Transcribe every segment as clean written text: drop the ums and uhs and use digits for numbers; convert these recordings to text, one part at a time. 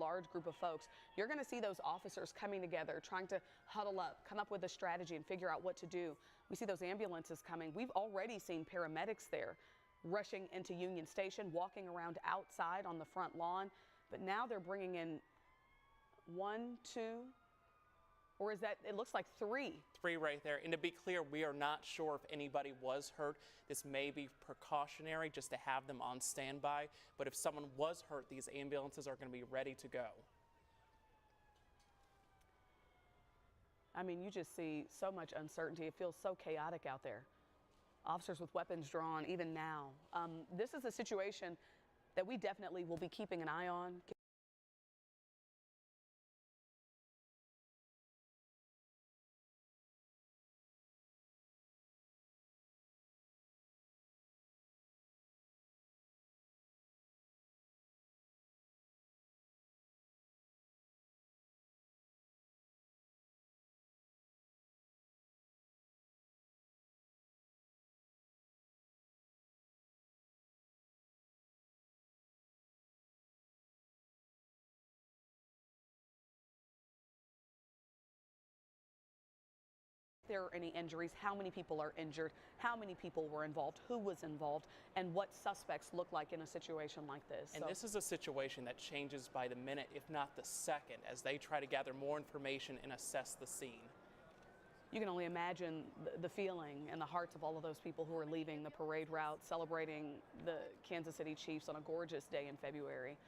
large group of folks, you're going to see those officers coming together, trying to huddle up, come up with a strategy and figure out what to do. We see those ambulances coming. We've already seen paramedics there rushing into Union Station, walking around outside on the front lawn. But now they're bringing in 1, 2, or is that, it looks like 3. 3 right there. And to be clear, we are not sure if anybody was hurt. This may be precautionary just to have them on standby. But if someone was hurt, these ambulances are going to be ready to go. I mean, you just see so much uncertainty. It feels so chaotic out there. Officers with weapons drawn even now. This is a situation that we definitely will be keeping an eye on. If there are any injuries, how many people are injured, how many people were involved, who was involved, and what suspects look like in a situation like this. And this is a situation that changes by the minute, if not the second, as they try to gather more information and assess the scene. You can only imagine the feeling and the hearts of all of those people who are leaving the parade route, celebrating the Kansas City Chiefs on a gorgeous day in February,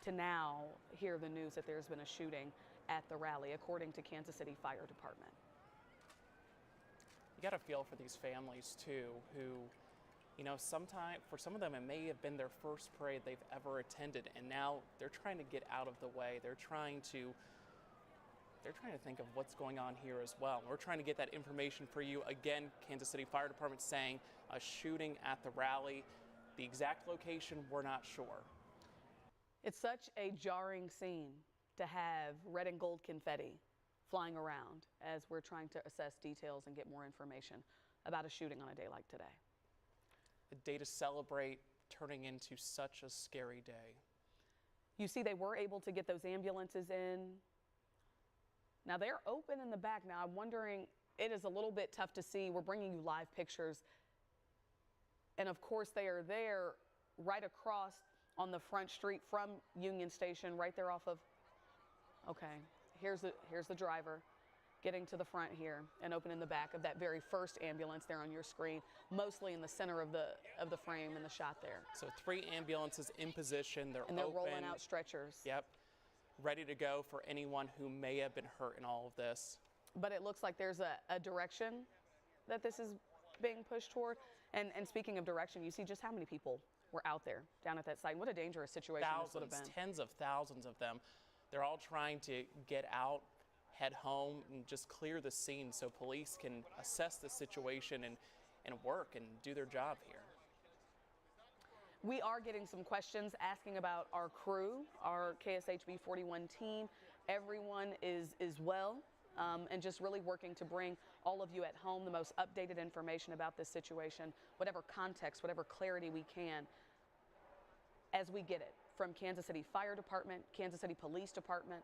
to now hear the news that there's been a shooting at the rally, according to Kansas City Fire Department. You got to feel for these families too, who, you know, for some of them it may have been their first parade they've ever attended, and now they're trying to get out of the way. They're trying to think of what's going on here as well. We're trying to get that information for you. Again, Kansas City Fire Department saying a shooting at the rally. The exact location, we're not sure. It's such a jarring scene to have red and gold confetti flying around as we're trying to assess details and get more information about a shooting on a day like today. A day to celebrate turning into such a scary day. You see, they were able to get those ambulances in. Now they're open in the back. Now I'm wondering, it is a little bit tough to see. We're bringing you live pictures. And of course they are there right across on the front street from Union Station, right there off of, okay. Here's the driver getting to the front here and opening the back of that very first ambulance there on your screen, mostly in the center of the frame in the shot there. So 3 ambulances in position. They're open. Rolling out stretchers. Yep, ready to go for anyone who may have been hurt in all of this. But it looks like there's a direction that this is being pushed toward. And speaking of direction, you see just how many people were out there down at that site. What a dangerous situation this would have been. Tens of thousands of them. They're all trying to get out, head home, and just clear the scene so police can assess the situation and work and do their job here. We are getting some questions asking about our crew, our KSHB 41 team. Everyone is well and just really working to bring all of you at home the most updated information about this situation, whatever context, whatever clarity we can as we get it from Kansas City Fire Department, Kansas City Police Department,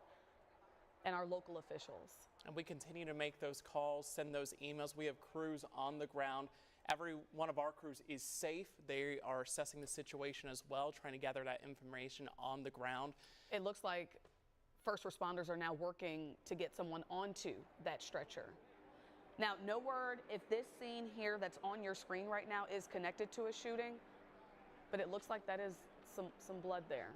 and our local officials. And we continue to make those calls, send those emails. We have crews on the ground. Every one of our crews is safe. They are assessing the situation as well, trying to gather that information on the ground. It looks like first responders are now working to get someone onto that stretcher. Now, no word if this scene here that's on your screen right now is connected to a shooting, but it looks like that is some blood there.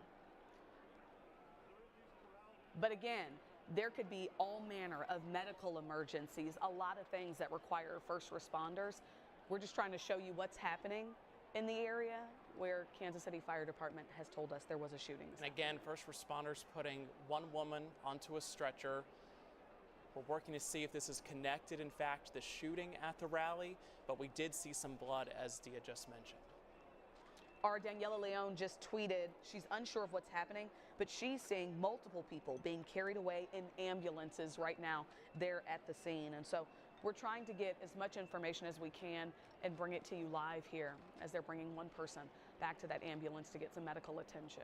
But again, there could be all manner of medical emergencies, a lot of things that require first responders. We're just trying to show you what's happening in the area where Kansas City Fire Department has told us there was a shooting. And again, first responders putting one woman onto a stretcher. We're working to see if this is connected, in fact, to the shooting at the rally, but we did see some blood, as Dia just mentioned. Our Daniela Leon just tweeted she's unsure of what's happening, but she's seeing multiple people being carried away in ambulances right now there at the scene. And so we're trying to get as much information as we can and bring it to you live here as they're bringing one person back to that ambulance to get some medical attention.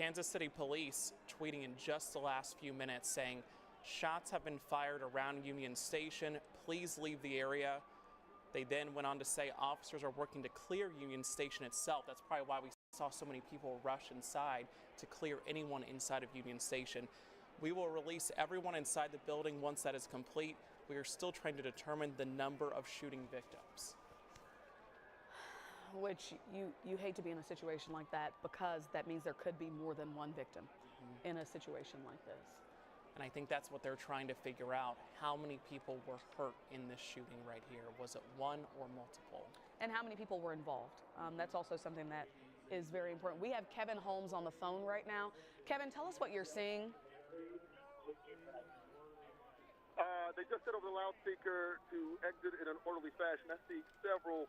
Kansas City Police tweeting in just the last few minutes saying, shots have been fired around Union Station. Please leave the area. They then went on to say officers are working to clear Union Station itself. That's probably why we saw so many people rush inside to clear anyone inside of Union Station. We will release everyone inside the building once that is complete. We are still trying to determine the number of shooting victims. Which you hate to be in a situation like that, because that means there could be more than one victim in a situation like this. And I think that's what they're trying to figure out. How many people were hurt in this shooting right here? Was it one or multiple? And how many people were involved? That's also something that is very important. We have Kevin Holmes on the phone right now. Kevin, tell us what you're seeing. They just said over the loudspeaker to exit in an orderly fashion. I see several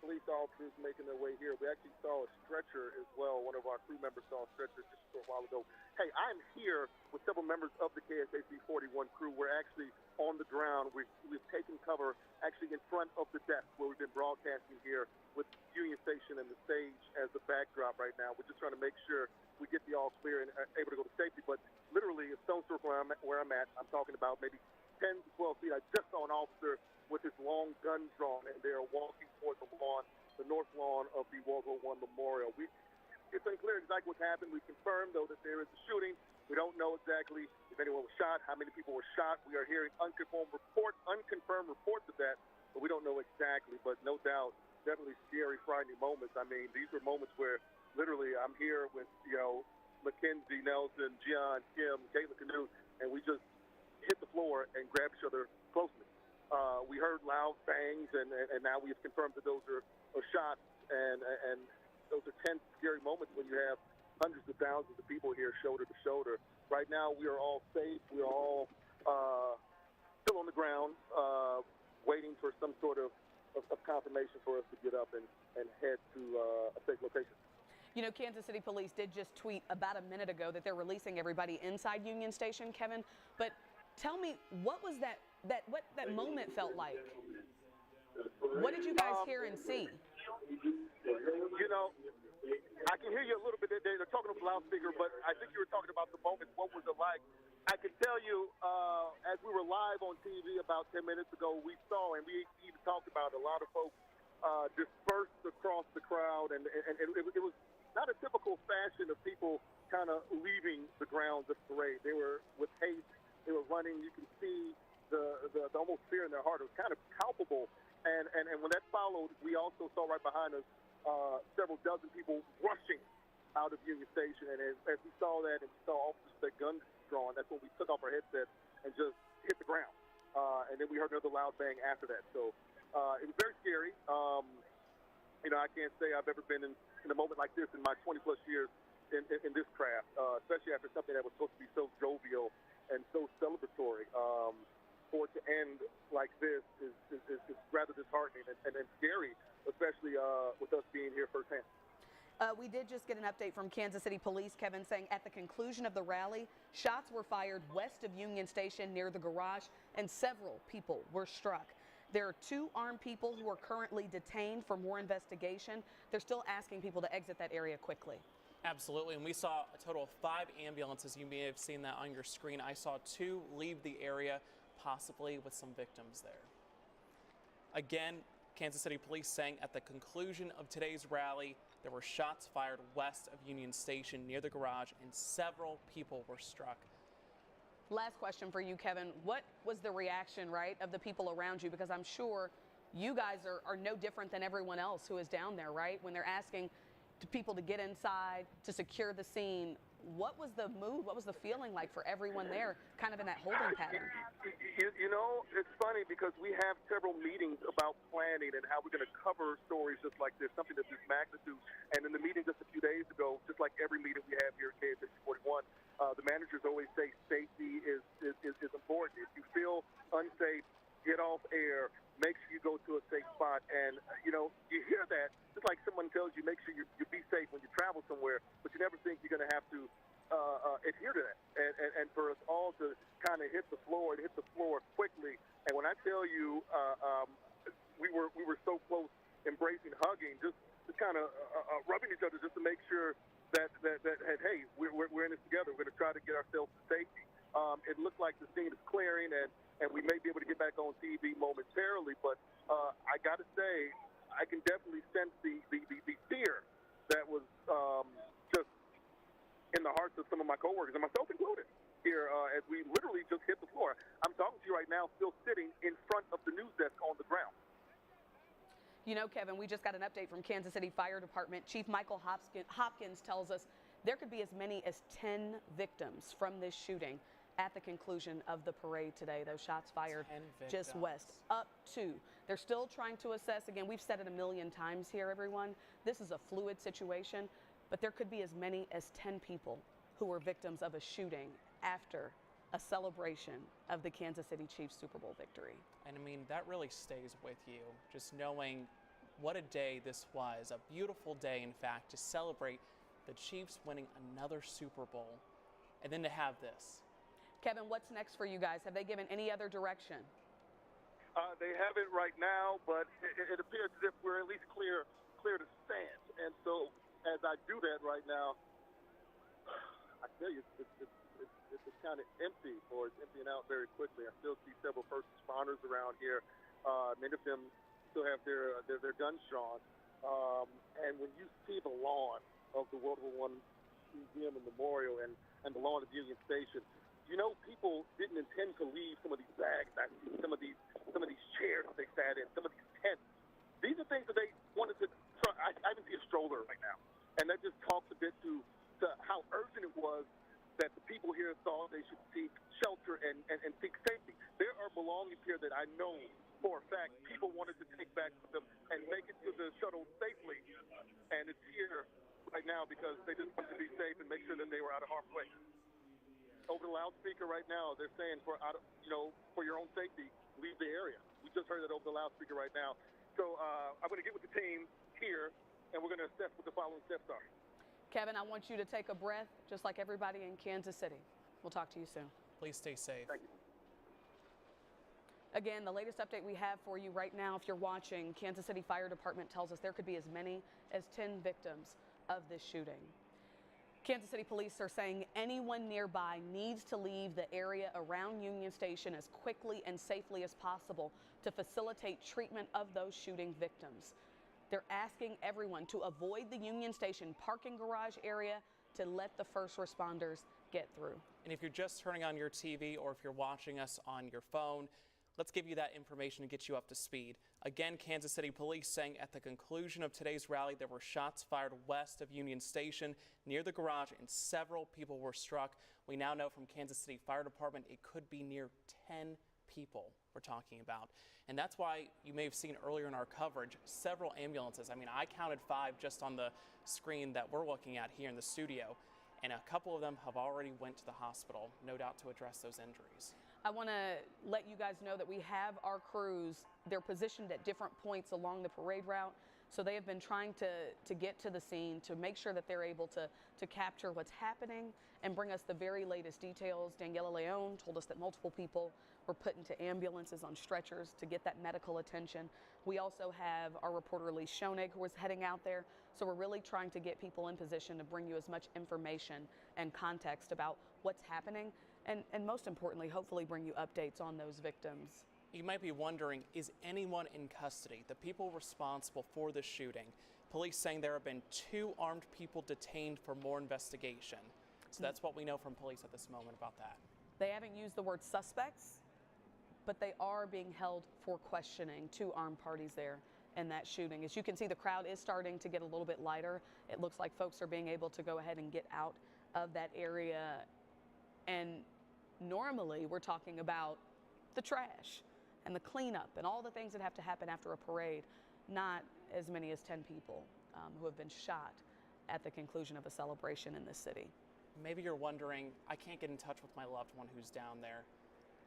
police officers making their way here. We actually saw a stretcher as well. One of our crew members saw a stretcher just a short while ago. Hey, I'm here with several members of the KSAC 41 crew. We're actually on the ground. We've taken cover actually in front of the desk where we've been broadcasting here with Union Station and the stage as the backdrop right now. We're just trying to make sure we get the all clear and are able to go to safety. But literally, a stone's throw from where I'm at, I'm talking about maybe 10 to 12 feet. I just saw an officer with his long gun drawn, and they are walking toward the lawn, the north lawn of the World War I Memorial. It's unclear exactly what happened. We confirmed, though, that there is a shooting. We don't know exactly if anyone was shot, how many people were shot. We are hearing unconfirmed reports of that, but we don't know exactly. But no doubt, definitely scary, frightening moments. I mean, these are moments where literally I'm here with, Mackenzie, Nelson, Gian, Kim, Caitlin Canute, and we just hit the floor and grab each other closely. We heard loud bangs, and now we have confirmed that those are shots, and those are tense, scary moments when you have hundreds of thousands of people here shoulder to shoulder. Right now, we are all safe. We are all still on the ground, waiting for some sort of confirmation for us to get up and head to a safe location. You know, Kansas City Police did just tweet about a minute ago that they're releasing everybody inside Union Station, Kevin. But tell me, what was what that moment felt like? What did you guys hear and see? You know, I can hear you a little bit. They're talking over the loudspeaker, but I think you were talking about the moment. What was it like? I can tell you, as we were live on TV about 10 minutes ago, we saw, and we even talked about a lot of folks dispersed across the crowd, and it was not a typical fashion of people kind of leaving the grounds of the parade. They were with haste. They were running. You can see the almost fear in their heart. It was kind of palpable. And when that followed, we also saw right behind us several dozen people rushing out of Union Station. And as we saw that and we saw officers with their guns drawn, that's when we took off our headsets and just hit the ground. And then we heard another loud bang after that. So it was very scary. I can't say I've ever been in a moment like this in my 20-plus years in this craft, especially after something that was supposed to be so jovial and so celebratory. For it to end like this is rather disheartening and scary, especially with us being here firsthand. We did just get an update from Kansas City Police, Kevin, saying at the conclusion of the rally, shots were fired west of Union Station near the garage, and several people were struck. There are 2 armed people who are currently detained for more investigation. They're still asking people to exit that area quickly. Absolutely, and we saw a total of 5 ambulances. You may have seen that on your screen. I saw 2 leave the area, possibly with some victims there. Again, Kansas City Police saying at the conclusion of today's rally, there were shots fired west of Union Station near the garage, and several people were struck. Last question for you, Kevin. What was the reaction, right, of the people around you? Because I'm sure you guys are no different than everyone else who is down there, right? When they're asking people to get inside, to secure the scene, what was the mood, what was the feeling like for everyone there, kind of in that holding pattern? It's funny because we have several meetings about planning and how we're going to cover stories just like this, something of this magnitude. And in the meeting just a few days ago, just like every meeting we have here at KSAC 41, the managers always say safety is important. If you feel unsafe, get off air, make sure you go to a safe spot. And, you hear that, just like someone tells you, make sure you be safe when you travel somewhere, but you never think you're going to have to adhere to that. And for us all to kind of hit the floor quickly. And when I tell you we were so close, embracing, hugging, just kind of rubbing each other just to make sure that hey, we're in this together. We're going to try to get ourselves to safety. It looked like the scene is clearing, and we may be able to get back on TV momentarily. But I got to say, I can definitely sense the fear that was just in the hearts of some of my coworkers, and myself included, here as we literally just hit the floor. I'm talking to you right now, still sitting in front of the news desk on the ground. You know, Kevin, we just got an update from Kansas City Fire Department. Chief Michael Hopkins tells us there could be as many as 10 victims from this shooting at the conclusion of the parade today. Those shots fired just west, up to. They're still trying to assess. Again, we've said it a million times here, everyone. This is a fluid situation, but there could be as many as 10 people who were victims of a shooting after a celebration of the Kansas City Chiefs Super Bowl victory. And I mean, that really stays with you, just knowing what a day this was. A beautiful day, in fact, to celebrate the Chiefs winning another Super Bowl, and then to have this. Kevin, what's next for you guys? Have they given any other direction? They haven't right now, but it appears as if we're at least clear to stand. And so as I do that right now, I tell you, it's kind of empty, or it's emptying out very quickly. I still see several first responders around here. Many of them still have their guns drawn. And when you see the lawn of the World War I Museum and Memorial and the lawn of Union Station, you know, people didn't intend to leave some of these bags. I see some of these chairs they sat in, some of these tents. These are things that they wanted to try. I even see a stroller right now. And that just talks a bit to how urgent it was that the people here thought they should seek shelter and seek safety. There are belongings here that I know for a fact people wanted to take back with them and make it to the shuttle safely. And it's here right now because they just wanted to be safe and make sure that they were out of harm's way. Over the loudspeaker right now, they're saying for your own safety, leave the area. We just heard that over the loudspeaker right now. So I'm going to get with the team here, and we're going to assess what the following steps are. Kevin, I want you to take a breath, just like everybody in Kansas City. We'll talk to you soon. Please stay safe. Thank you. Again, the latest update we have for you right now, if you're watching, Kansas City Fire Department tells us there could be as many as 10 victims of this shooting. Kansas City police are saying anyone nearby needs to leave the area around Union Station as quickly and safely as possible to facilitate treatment of those shooting victims. They're asking everyone to avoid the Union Station parking garage area to let the first responders get through. And if you're just turning on your TV or if you're watching us on your phone, let's give you that information to get you up to speed. Again, Kansas City police saying at the conclusion of today's rally, there were shots fired west of Union Station near the garage and several people were struck. We now know from Kansas City Fire Department it could be near 10 people we're talking about. And that's why you may have seen earlier in our coverage several ambulances. I mean, I counted 5 just on the screen that we're looking at here in the studio, and a couple of them have already went to the hospital, no doubt to address those injuries. I want to let you guys know that we have our crews. They're positioned at different points along the parade route. So they have been trying to get to the scene to make sure that they're able to capture what's happening and bring us the very latest details. Daniela Leon told us that multiple people were put into ambulances on stretchers to get that medical attention. We also have our reporter Lee Schoenig who is heading out there. So we're really trying to get people in position to bring you as much information and context about what's happening. And most importantly, hopefully bring you updates on those victims. You might be wondering, is anyone in custody? The people responsible for the shooting. Police saying there have been 2 armed people detained for more investigation. So that's what we know from police at this moment about that. They haven't used the word suspects, but they are being held for questioning. 2 armed parties there in that shooting. As you can see, the crowd is starting to get a little bit lighter. It looks like folks are being able to go ahead and get out of that area. And normally we're talking about the trash and the cleanup and all the things that have to happen after a parade, not as many as 10 people who have been shot at the conclusion of a celebration in this city. Maybe you're wondering, I can't get in touch with my loved one who's down there.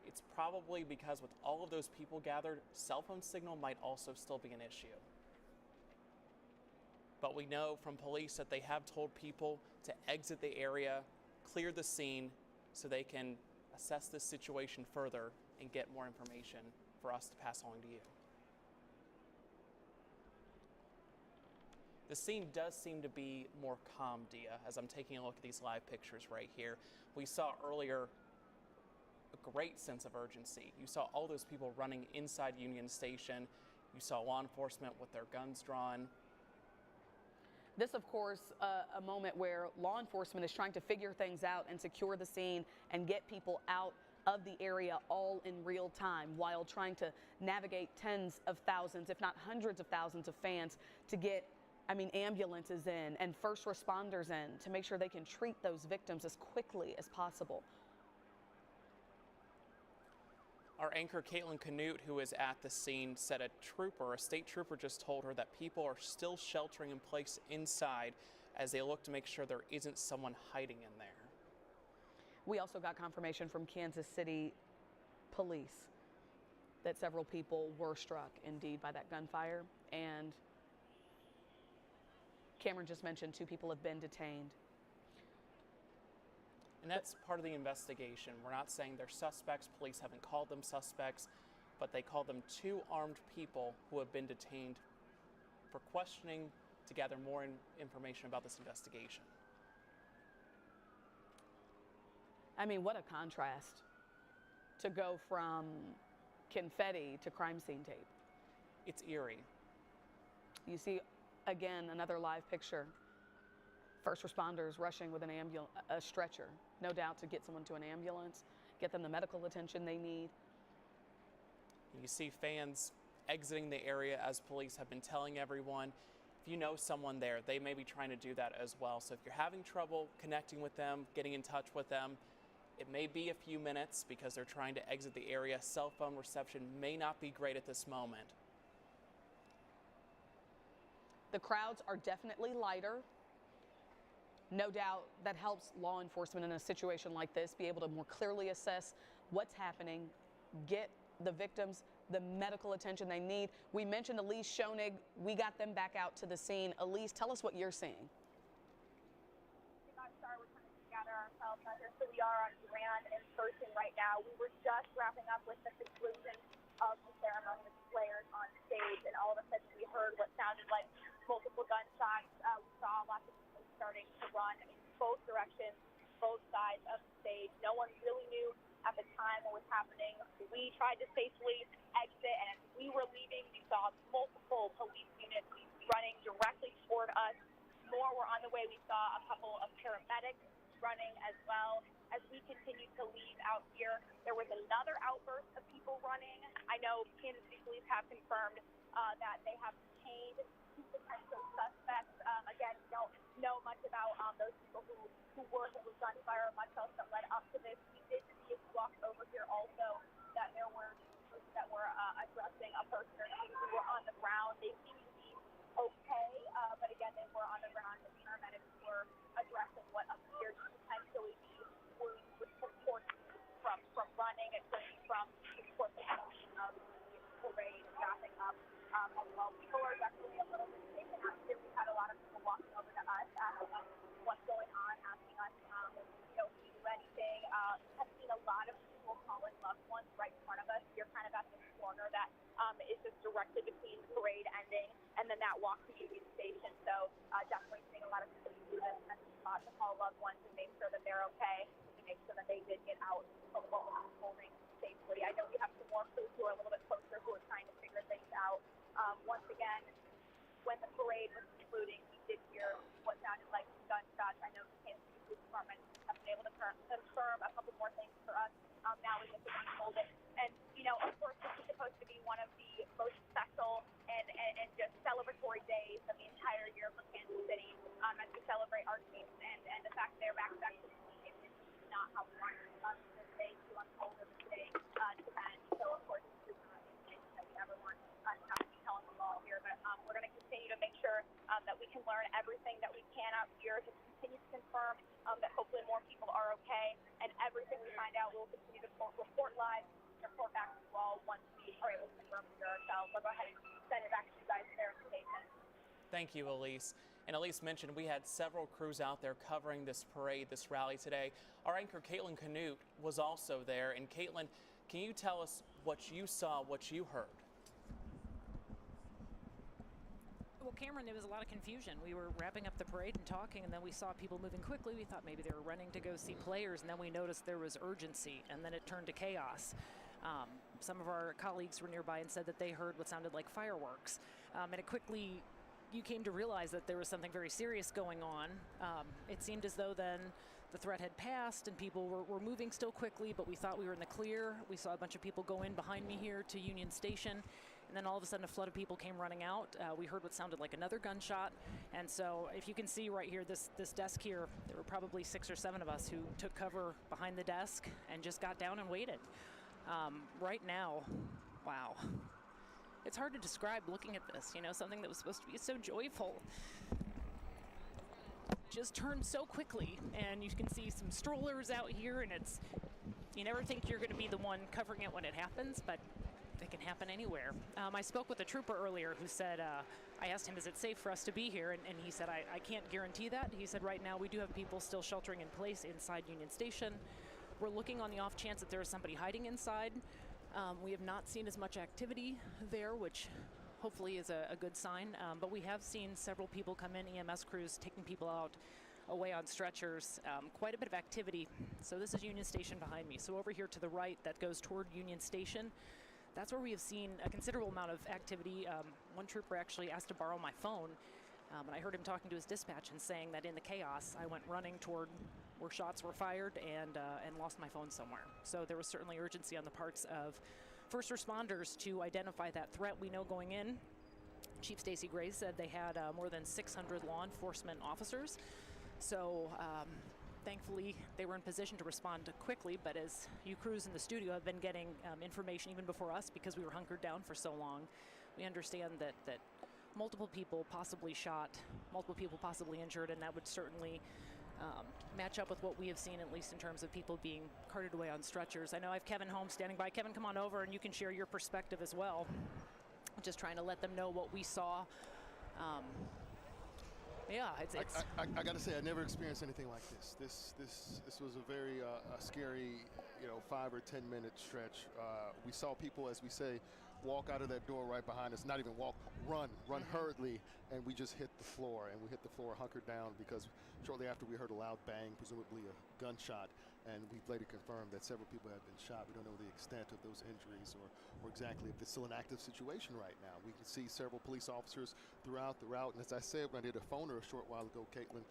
It's probably because with all of those people gathered, cell phone signal might also still be an issue. But we know from police that they have told people to exit the area, clear the scene, so they can assess this situation further and get more information for us to pass along to you. The scene does seem to be more calm, Dia, as I'm taking a look at these live pictures right here. We saw earlier a great sense of urgency. You saw all those people running inside Union Station. You saw law enforcement with their guns drawn. This, of course, a moment where law enforcement is trying to figure things out and secure the scene and get people out of the area all in real time while trying to navigate tens of thousands, if not hundreds of thousands of fans to get, ambulances in and first responders in to make sure they can treat those victims as quickly as possible. Our anchor, Caitlin Canute, who is at the scene, said a state trooper just told her that people are still sheltering in place inside as they look to make sure there isn't someone hiding in there. We also got confirmation from Kansas City police that several people were struck indeed by that gunfire. And Cameron just mentioned 2 people have been detained. And that's part of the investigation. We're not saying they're suspects. Police haven't called them suspects, but they called them 2 armed people who have been detained for questioning to gather more information about this investigation. What a contrast to go from confetti to crime scene tape. It's eerie. You see, again, another live picture. First responders rushing with a stretcher, no doubt to get someone to an ambulance, get them the medical attention they need. You see fans exiting the area as police have been telling everyone. If you know someone there, they may be trying to do that as well. So if you're having trouble connecting with them, getting in touch with them, it may be a few minutes because they're trying to exit the area. Cell phone reception may not be great at this moment. The crowds are definitely lighter. No doubt that helps law enforcement in a situation like this be able to more clearly assess what's happening, get the victims the medical attention they need. We mentioned Elise Schoenig. We got them back out to the scene. Elise, tell us what you're seeing. We're trying to gather ourselves out here. So we are on Grand in person right now. We were just wrapping up with the conclusion of the ceremony with players on stage, and all of a sudden we heard what sounded like multiple gunshots. We saw lots of people starting to run in both directions, both sides of the stage. No one really knew at the time what was happening. We tried to safely exit, and as we were leaving, we saw multiple police units running directly toward us. More were on the way. We saw a couple of paramedics running as well. As we continued to leave out here, there was another outburst of people running. I know Kansas City police have confirmed that they have detained 2 potential suspects. Again, don't know much about those people who were hit with gunfire or much else that led up to this. We did see as we walked over here also that there were people that were addressing a person or 2 who were on the ground. They seemed to be okay, but again, they were on the ground. The paramedics were addressing what appeared to potentially be wounds with support from running and certainly from support of the parade wrapping up as well. People are definitely a little bit taken out here. We've had a lot of people walking over to us, asking us what's going on, asking us, if we do anything. Have seen a lot of people calling loved ones right in front of us. You're kind of at this corner that is just directly between the parade ending and then that walk to Union Station. So definitely seeing a lot of people use this as a spot to call loved ones and make sure that they're okay, and make sure that they did get out of what was unfolding safely. I know we have some more crews who are a little bit closer who are trying to figure things out. Once again, when the parade was concluding, we did hear what sounded like gunshots. I know the Kansas City Police Department has been able to confirm a couple more things for us. Now we get to unfold it. And, of course, this is supposed to be one of the most special and just celebratory days of the entire year for Kansas City as we celebrate our teams and the fact that they're back to the team. It's not how we want this day to unfold or this day to end. So, of course, this is not anything that we ever want to have to be telling the law here. But we're going to continue to make sure that we can learn everything that we can out here to continue to confirm that hopefully more people are okay. And everything we find out, we'll continue to report live, report back to you all once we are able to confirm it ourselves. I'll go ahead and send it back to you guys for verification. Thank you, Elise. And Elise mentioned we had several crews out there covering this parade, this rally today. Our anchor, Caitlin Canute, was also there. And Caitlin, can you tell us what you saw, what you heard? Well, Cameron, there was a lot of confusion. We were wrapping up the parade and talking, and then we saw people moving quickly. We thought maybe they were running to go see players, and then we noticed there was urgency, and then it turned to chaos. Some of our colleagues were nearby and said that they heard what sounded like fireworks. And it quickly, you came to realize that there was something very serious going on. It seemed as though then the threat had passed and people were moving still quickly, but we thought we were in the clear. We saw a bunch of people go in behind me here to Union Station, and then all of a sudden a flood of people came running out. We heard what sounded like another gunshot, and so if you can see right here, this desk here, there were probably 6 or 7 of us who took cover behind the desk and just got down and waited. Right now, wow. It's hard to describe looking at this, you know, something that was supposed to be so joyful just turned so quickly, and you can see some strollers out here, and you never think you're going to be the one covering it when it happens, but it can happen anywhere. I spoke with a trooper earlier who said, I asked him, is it safe for us to be here? And he said, I can't guarantee that. He said, right now we do have people still sheltering in place inside Union Station. We're looking on the off chance that there is somebody hiding inside. We have not seen as much activity there, which hopefully is a good sign, but we have seen several people come in, EMS crews taking people out away on stretchers, quite a bit of activity. So this is Union Station behind me. So over here to the right, that goes toward Union Station, that's where we have seen a considerable amount of activity. One trooper actually asked to borrow my phone, and I heard him talking to his dispatch and saying that in the chaos, I went running toward where shots were fired and lost my phone somewhere. So there was certainly urgency on the parts of first responders to identify that threat. We know going in, Chief Stacey Gray said they had more than 600 law enforcement officers. So thankfully they were in position to respond quickly, but as you crews in the studio have been getting information even before us because we were hunkered down for so long, we understand that multiple people possibly shot, multiple people possibly injured, and that would certainly match up with what we have seen, at least in terms of people being carted away on stretchers. I know I have Kevin Holmes standing by. Kevin, come on over and you can share your perspective as well. Just trying to let them know what we saw. Yeah, it's I got to say, I never experienced anything like this. This was a very scary, 5 or 10 minute stretch. We saw people, as we say, walk out of that door right behind us, not even walk, run hurriedly, and we just hit the floor, and we hit the floor hunkered down because shortly after we heard a loud bang, presumably a gunshot, and we've later confirmed that several people have been shot. We don't know the extent of those injuries or exactly if it's still an active situation right now. We can see several police officers throughout the route, and as I said when I did a phoner a short while ago, Caitlin,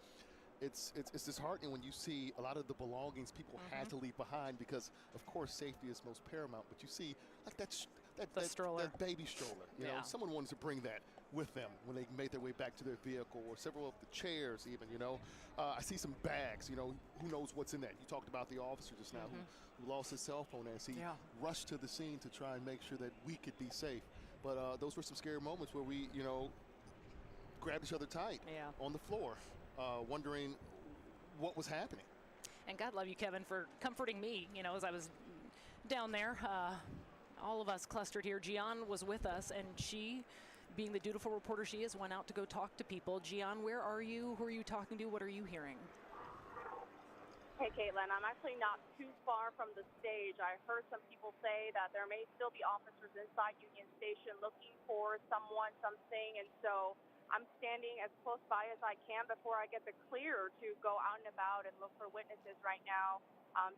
it's disheartening when you see a lot of the belongings people had to leave behind because, of course, safety is most paramount. But you see, like that stroller, that baby stroller. You know, someone wanted to bring that with them when they made their way back to their vehicle, or several of the chairs even. I see some bags. Who knows what's in that? You talked about the officer just now who lost his cell phone as he rushed to the scene to try and make sure that we could be safe. But those were some scary moments where we, grabbed each other tight on the floor. Wondering what was happening. And God love you, Kevin, for comforting me, as I was down there. All of us clustered here. Gian was with us, and she, being the dutiful reporter she is, went out to go talk to people. Gian, where are you? Who are you talking to? What are you hearing? Hey, Caitlin, I'm actually not too far from the stage. I heard some people say that there may still be officers inside Union Station looking for someone, something, and so I'm standing as close by as I can before I get the clear to go out and about and look for witnesses right now.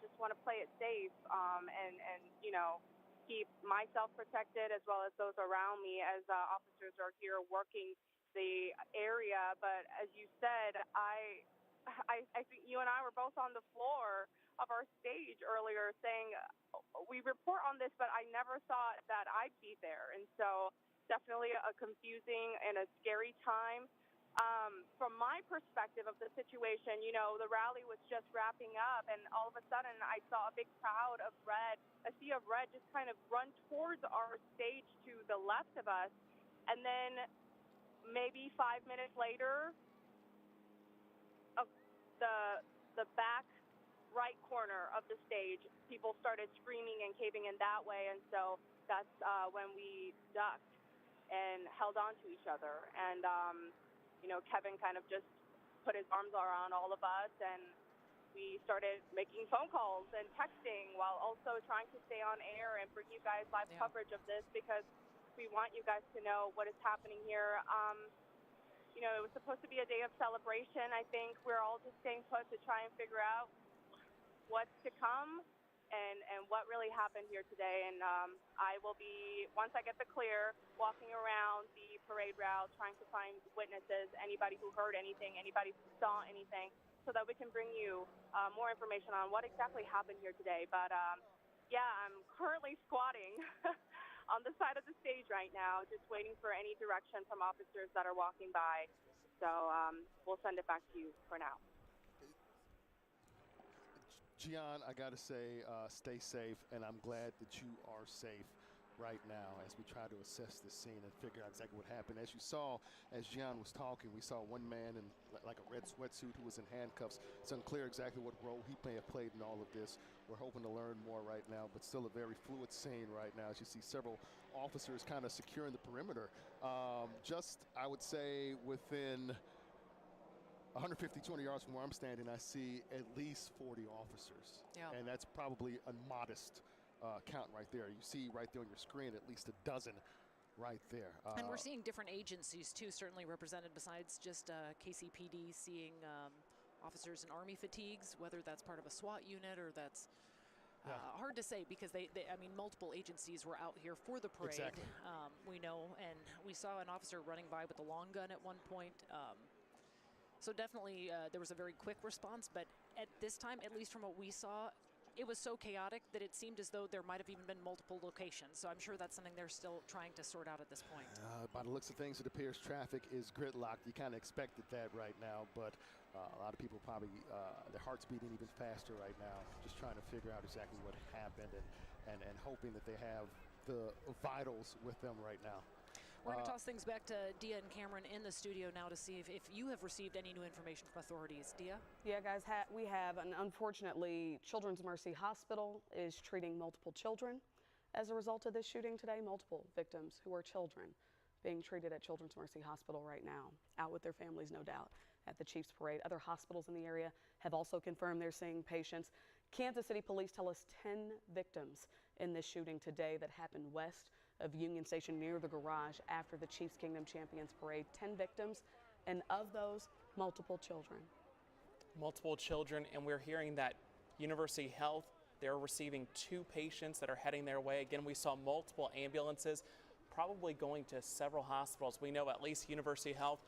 Just want to play it safe and keep myself protected as well as those around me as officers are here working the area. But as you said, I think you and I were both on the floor of our stage earlier saying we report on this, but I never thought that I'd be there. And so definitely a confusing and a scary time. From my perspective of the situation, the rally was just wrapping up, and all of a sudden I saw a big crowd of red, a sea of red just kind of run towards our stage to the left of us. And then maybe 5 minutes later, the back right corner of the stage, people started screaming and caving in that way. And so that's when we ducked and held on to each other. And, Kevin kind of just put his arms around all of us, and we started making phone calls and texting while also trying to stay on air and bring you guys live coverage of this because we want you guys to know what is happening here. You know, it was supposed to be a day of celebration. I think we're all just staying put to try and figure out what's to come and what really happened here today. And I will be, once I get the clear, walking around the parade route, trying to find witnesses, anybody who heard anything, anybody who saw anything, so that we can bring you more information on what exactly happened here today. But yeah, I'm currently squatting on the side of the stage right now, just waiting for any direction from officers that are walking by. So we'll send it back to you for now. Gian, I got to say, stay safe, and I'm glad that you are safe right now as we try to assess the scene and figure out exactly what happened. As you saw, as Gian was talking, we saw one man in like a red sweatsuit who was in handcuffs. It's unclear exactly what role he may have played in all of this. We're hoping to learn more right now, but still a very fluid scene right now as you see several officers kind of securing the perimeter. Just, I would say, within 150, 200 yards from where I'm standing, I see at least 40 officers. Yeah. And that's probably a modest count right there. You see right there on your screen at least a dozen right there. And we're seeing different agencies, too, certainly represented besides just KCPD, seeing officers in Army fatigues, whether that's part of a SWAT unit or that's hard to say because I mean, multiple agencies were out here for the parade. Exactly. We know, and we saw an officer running by with a long gun at one point. So definitely there was a very quick response, but at this time, at least from what we saw, it was so chaotic that it seemed as though there might have even been multiple locations. So I'm sure that's something they're still trying to sort out at this point. By the looks of things, it appears traffic is gridlocked. You kind of expected that right now, but a lot of people probably, their heart's beating even faster right now, just trying to figure out exactly what happened and hoping that they have the vitals with them right now. We're going to toss things back to Dia and Cameron in the studio now to see if you have received any new information from authorities. Dia? Yeah, guys, we have, and unfortunately, Children's Mercy Hospital is treating multiple children as a result of this shooting today. Multiple victims who are children being treated at Children's Mercy Hospital right now, out with their families, no doubt, at the Chiefs Parade. Other hospitals in the area have also confirmed they're seeing patients. Kansas City police tell us 10 victims in this shooting today that happened west of Union Station near the garage after the Chiefs Kingdom Champions Parade. 10 victims, and of those, multiple children. Multiple children, and we're hearing that University Health, they're receiving 2 patients that are heading their way. Again, we saw multiple ambulances probably going to several hospitals. We know at least University Health.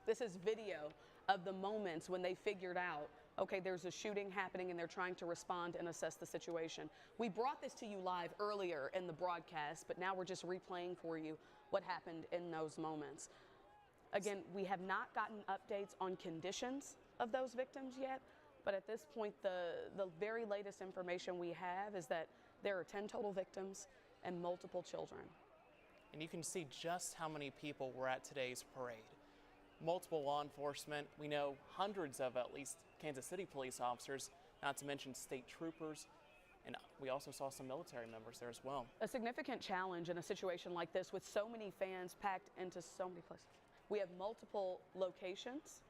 This is video of the moments when they figured out, okay, there's a shooting happening and they're trying to respond and assess the situation. We brought this to you live earlier in the broadcast, but now we're just replaying for you what happened in those moments. Again, we have not gotten updates on conditions of those victims yet, but at this point, the very latest information we have is that there are 10 total victims and multiple children. And you can see just how many people were at today's parade. Multiple law enforcement. We know hundreds of at least Kansas City police officers, not to mention state troopers, and we also saw some military members there as well. A significant challenge in a situation like this with so many fans packed into so many places. We have multiple locations.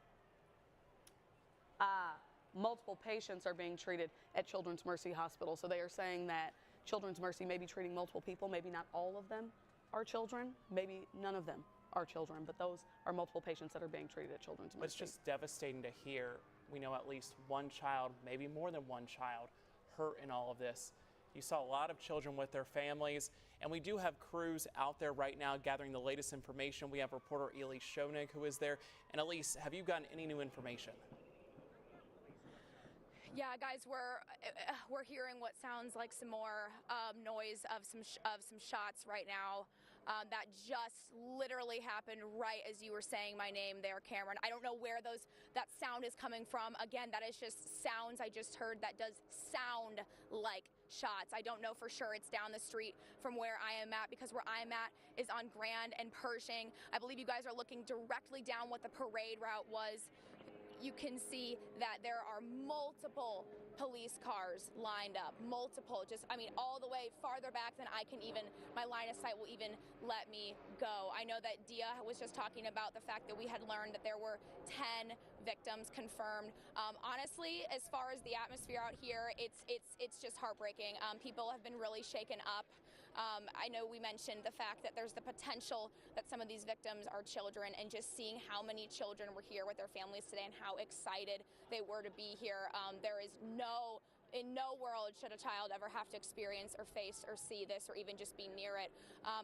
Multiple patients are being treated at Children's Mercy Hospital. So they are saying that Children's Mercy may be treating multiple people. Maybe not all of them are children. Maybe none of them are children, but those are multiple patients that are being treated at Children's Mercy. It's just devastating to hear. We know at least one child, maybe more than one child, hurt in all of this. You saw a lot of children with their families, and we do have crews out there right now gathering the latest information. We have reporter Elise Schoenig who is there. And Elise, have you gotten any new information? Yeah, guys, we're hearing what sounds like some more noise of some shots right now. That just literally happened right as you were saying my name there, Cameron. I don't know where that sound is coming from. Again, that is just sounds I just heard that does sound like shots. I don't know for sure. It's down the street from where I am at, because where I'm at is on Grand and Pershing. I believe you guys are looking directly down what the parade route was. You can see that there are multiple police cars lined up, multiple, all the way farther back than I can even, my line of sight will even let me go. I know that Dia was just talking about the fact that we had learned that there were 10 victims confirmed. Honestly, as far as the atmosphere out here, it's just heartbreaking. People have been really shaken up. I know we mentioned the fact that there's the potential that some of these victims are children, and just seeing how many children were here with their families today and how excited they were to be here. In no world should a child ever have to experience or face or see this or even just be near it.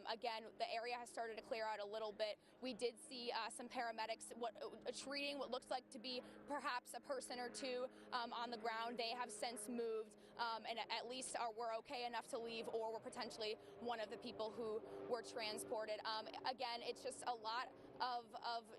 Again, the area has started to clear out a little bit. We did see some paramedics treating what looks like to be perhaps a person or two on the ground. They have since moved and at least were okay enough to leave, or were potentially one of the people who were transported. Again, it's just a lot of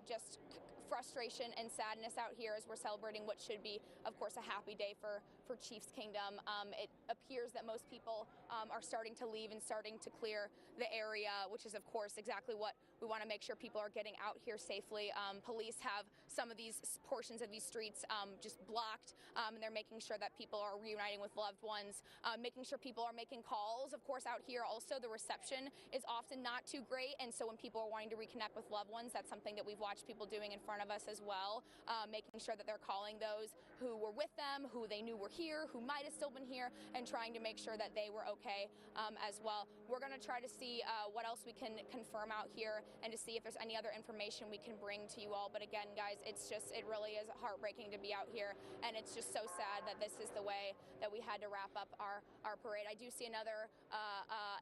just frustration and sadness out here as we're celebrating what should be, of course, a happy day for Chiefs Kingdom. It appears that most people are starting to leave and starting to clear the area, which is, of course, exactly what we want to make sure people are getting out here safely. Police have some of these portions of these streets just blocked, and they're making sure that people are reuniting with loved ones, making sure people are making calls. Of course, out here also the reception is often not too great, and so when people are wanting to reconnect with loved ones, that's something that we've watched people doing in front of us as well, making sure that they're calling those who were with them, who they knew were here, who might have still been here, and trying to make sure that they were okay as well. We're going to try to see what else we can confirm out here and to see if there's any other information we can bring to you all. But again, guys, it really is heartbreaking to be out here, and it's just so sad that this is the way that we had to wrap up our parade. I do see another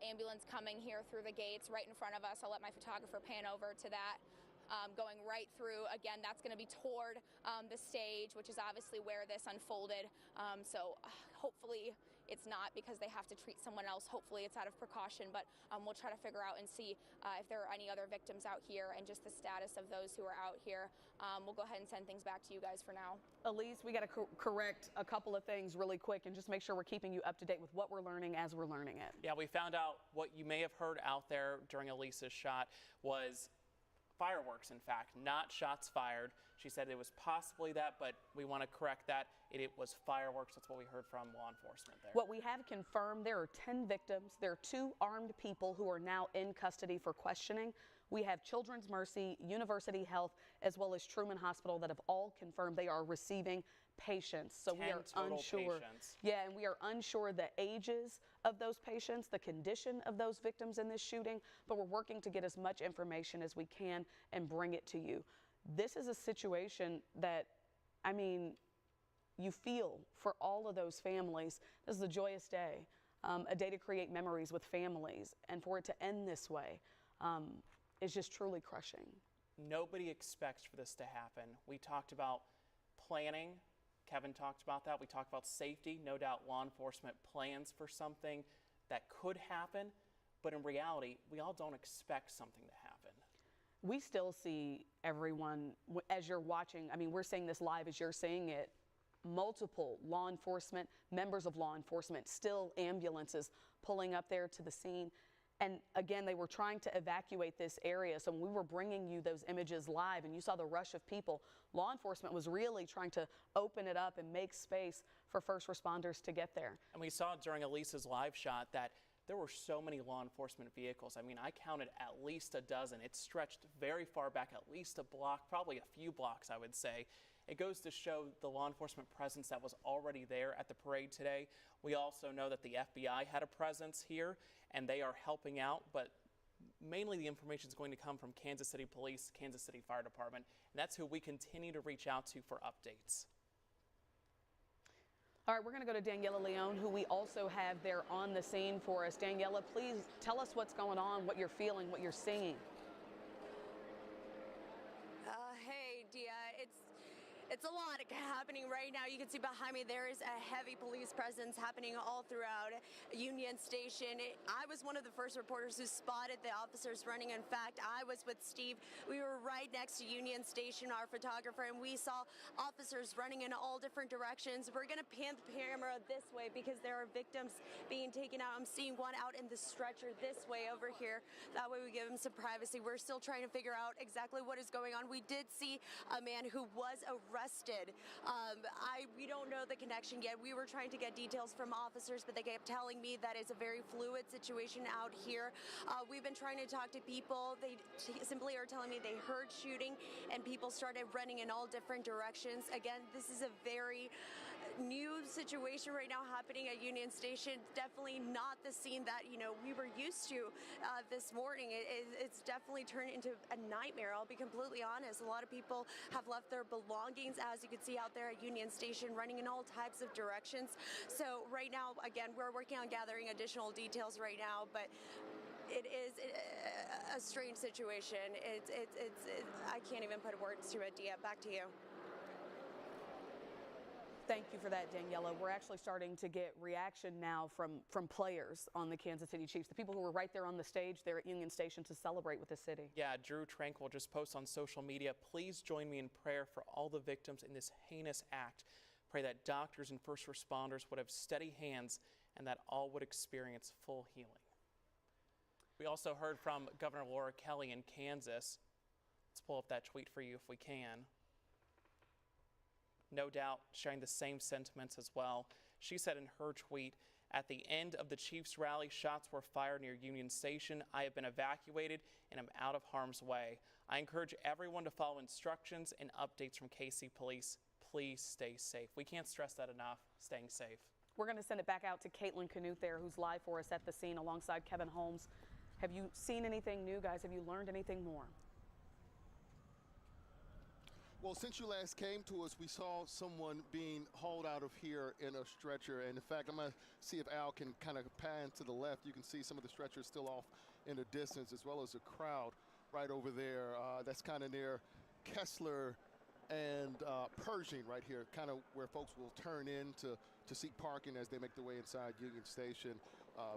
ambulance coming here through the gates right in front of us. I'll let my photographer pan over to that. Going right through. Again, that's going to be toward the stage, which is obviously where this unfolded. So hopefully it's not because they have to treat someone else. Hopefully it's out of precaution, but we'll try to figure out and see if there are any other victims out here and just the status of those who are out here. We'll go ahead and send things back to you guys for now. Elise, we got to correct a couple of things really quick and just make sure we're keeping you up to date with what we're learning as we're learning it. Yeah, we found out what you may have heard out there during Elise's shot was fireworks, in fact, not shots fired. She said it was possibly that, but we want to correct that. It was fireworks. That's what we heard from law enforcement there. What we have confirmed, there are 10 victims. There are 2 armed people who are now in custody for questioning. We have Children's Mercy, University Health, as well as Truman Hospital that have all confirmed they are receiving patients. So we are unsure. Patients. Yeah, and we are unsure the ages of those patients, the condition of those victims in this shooting, but we're working to get as much information as we can and bring it to you. This is a situation that, I mean, you feel for all of those families. This is a joyous day, a day to create memories with families, and for it to end this way is just truly crushing. Nobody expects for this to happen. We talked about planning. Kevin talked about that. We talked about safety. No doubt law enforcement plans for something that could happen, but in reality, we all don't expect something to happen. We still see everyone, as you're watching, I mean, we're seeing this live as you're seeing it, multiple law enforcement, members of law enforcement, still ambulances pulling up there to the scene. And again, they were trying to evacuate this area. So when we were bringing you those images live and you saw the rush of people, law enforcement was really trying to open it up and make space for first responders to get there. And we saw during Elisa's live shot that there were so many law enforcement vehicles. I mean, I counted at least a dozen. It stretched very far back, at least a block, probably a few blocks, I would say. It goes to show the law enforcement presence that was already there at the parade today. We also know that the FBI had a presence here, and they are helping out, but mainly the information is going to come from Kansas City Police, Kansas City Fire Department, and that's who we continue to reach out to for updates. All right, we're going to go to Daniela Leone, who we also have there on the scene for us. Daniela, please tell us what's going on, what you're feeling, what you're seeing. Hey, Dia, it's a lot happening right now. You can see behind me there is a heavy police presence happening all throughout Union Station. I was one of the first reporters who spotted the officers running. In fact, I was with Steve. We were right next to Union Station, our photographer, and we saw officers running in all different directions. We're going to pan the camera this way because there are victims being taken out. I'm seeing one out in the stretcher this way over here. That way we give them some privacy. We're still trying to figure out exactly what is going on. We did see a man who was arrested. We don't know the connection yet. We were trying to get details from officers, but they kept telling me that it's a very fluid situation out here. We've been trying to talk to people. They simply are telling me they heard shooting and people started running in all different directions. Again, this is a very new situation right now happening at Union Station. Definitely not the scene that, we were used to this morning. It's definitely turned into a nightmare. I'll be completely honest. A lot of people have left their belongings, as you can see out there at Union Station, running in all types of directions. So right now, again, we're working on gathering additional details right now, but it is a strange situation. I can't even put words to it. Dia, back to you. Thank you for that, Daniela. We're actually starting to get reaction now from players on the Kansas City Chiefs, the people who were right there on the stage there at Union Station to celebrate with the city. Yeah, Drew Tranquil just posted on social media, please join me in prayer for all the victims in this heinous act. Pray that doctors and first responders would have steady hands and that all would experience full healing. We also heard from Governor Laura Kelly in Kansas. Let's pull up that tweet for you if we can. No doubt sharing the same sentiments as well. She said in her tweet, at the end of the Chiefs rally, shots were fired near Union Station. I have been evacuated and am out of harm's way. I encourage everyone to follow instructions and updates from KC Police. Please stay safe. We can't stress that enough, staying safe. We're going to send it back out to Caitlin Canute there, who's live for us at the scene alongside Kevin Holmes. Have you seen anything new, guys? Have you learned anything more? Well, since you last came to us, we saw someone being hauled out of here in a stretcher. And in fact, I'm going to see if Al can kind of pan to the left. You can see some of the stretchers still off in the distance, as well as a crowd right over there. That's kind of near Kessler and Pershing right here, kind of where folks will turn in to seek parking as they make their way inside Union Station.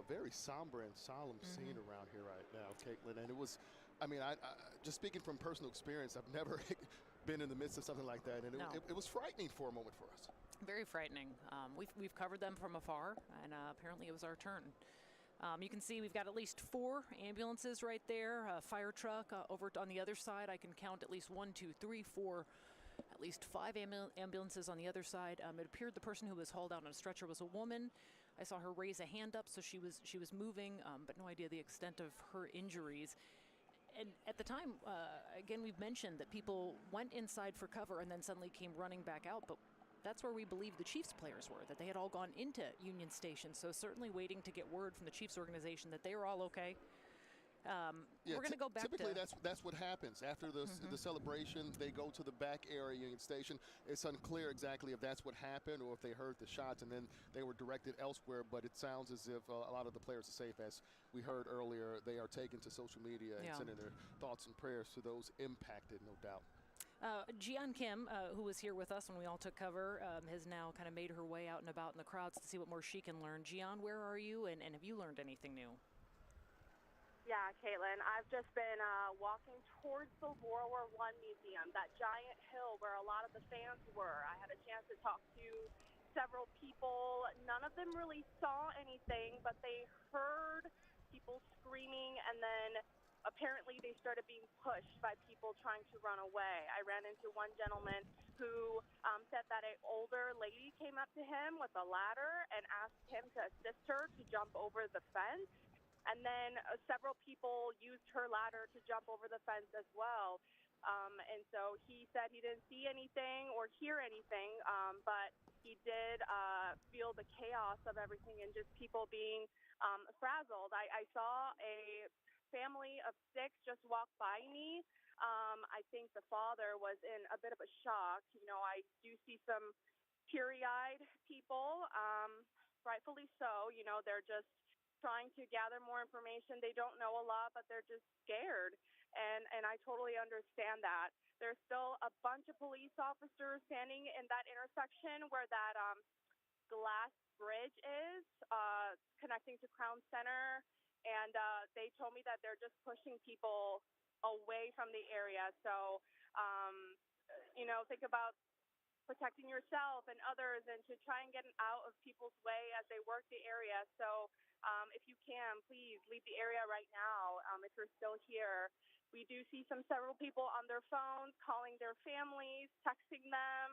Very somber and solemn scene around here right now, Caitlin. And it was, I just speaking from personal experience, I've never been in the midst of something like that, and it was frightening for a moment for us. Very frightening. We've covered them from afar, and apparently it was our turn. You can see we've got at least 4 ambulances right there, a fire truck over on the other side. I can count at least 1, 2, 3, 4, at least 5 ambulances on the other side. It appeared the person who was hauled out on a stretcher was a woman. I saw her raise a hand up, so she was moving, but no idea the extent of her injuries. And at the time, again, we've mentioned that people went inside for cover and then suddenly came running back out, but that's where we believe the Chiefs players were, that they had all gone into Union Station. So certainly waiting to get word from the Chiefs organization that they were all okay. We're going to go back typically that's what happens after the celebration. They go to the back area, Union Station. It's unclear exactly if that's what happened or if they heard the shots and then they were directed elsewhere, but it sounds as if a lot of the players are safe. As we heard earlier, they are taken to social media and sending their thoughts and prayers to those impacted, no doubt. Gian Kim, who was here with us when we all took cover, has now kind of made her way out and about in the crowds to see what more she can learn. Gian, where are you, and have you learned anything new? Yeah, Caitlin, I've just been walking towards the World War I Museum, that giant hill where a lot of the fans were. I had a chance to talk to several people. None of them really saw anything, but they heard people screaming, and then apparently they started being pushed by people trying to run away. I ran into one gentleman who said that an older lady came up to him with a ladder and asked him to assist her to jump over the fence. And then several people used her ladder to jump over the fence as well. And so he said he didn't see anything or hear anything, but he did feel the chaos of everything and just people being frazzled. I saw a family of 6 just walk by me. I think the father was in a bit of a shock. You know, I do see some teary-eyed people, rightfully so. You know, they're just trying to gather more information. They don't know a lot, but they're just scared. And I totally understand that. There's still a bunch of police officers standing in that intersection where that glass bridge is, connecting to Crown Center. And they told me that they're just pushing people away from the area. So, you know, think about protecting yourself and others and to try and get out of people's way as they work the area. So if you can, please leave the area right now if you're still here. We do see several people on their phones, calling their families, texting them,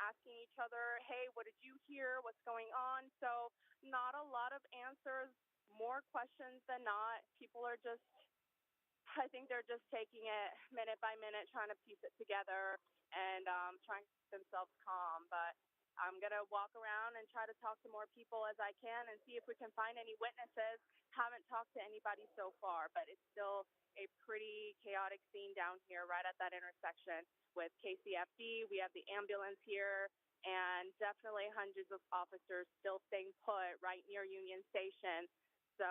asking each other, hey, what did you hear? What's going on? So not a lot of answers, more questions than not. People are just, I think they're just taking it minute by minute, trying to piece it together and trying to keep themselves calm. But I'm going to walk around and try to talk to more people as I can and see if we can find any witnesses. Haven't talked to anybody so far, but it's still a pretty chaotic scene down here right at that intersection with KCFD. We have the ambulance here, and definitely hundreds of officers still staying put right near Union Station. So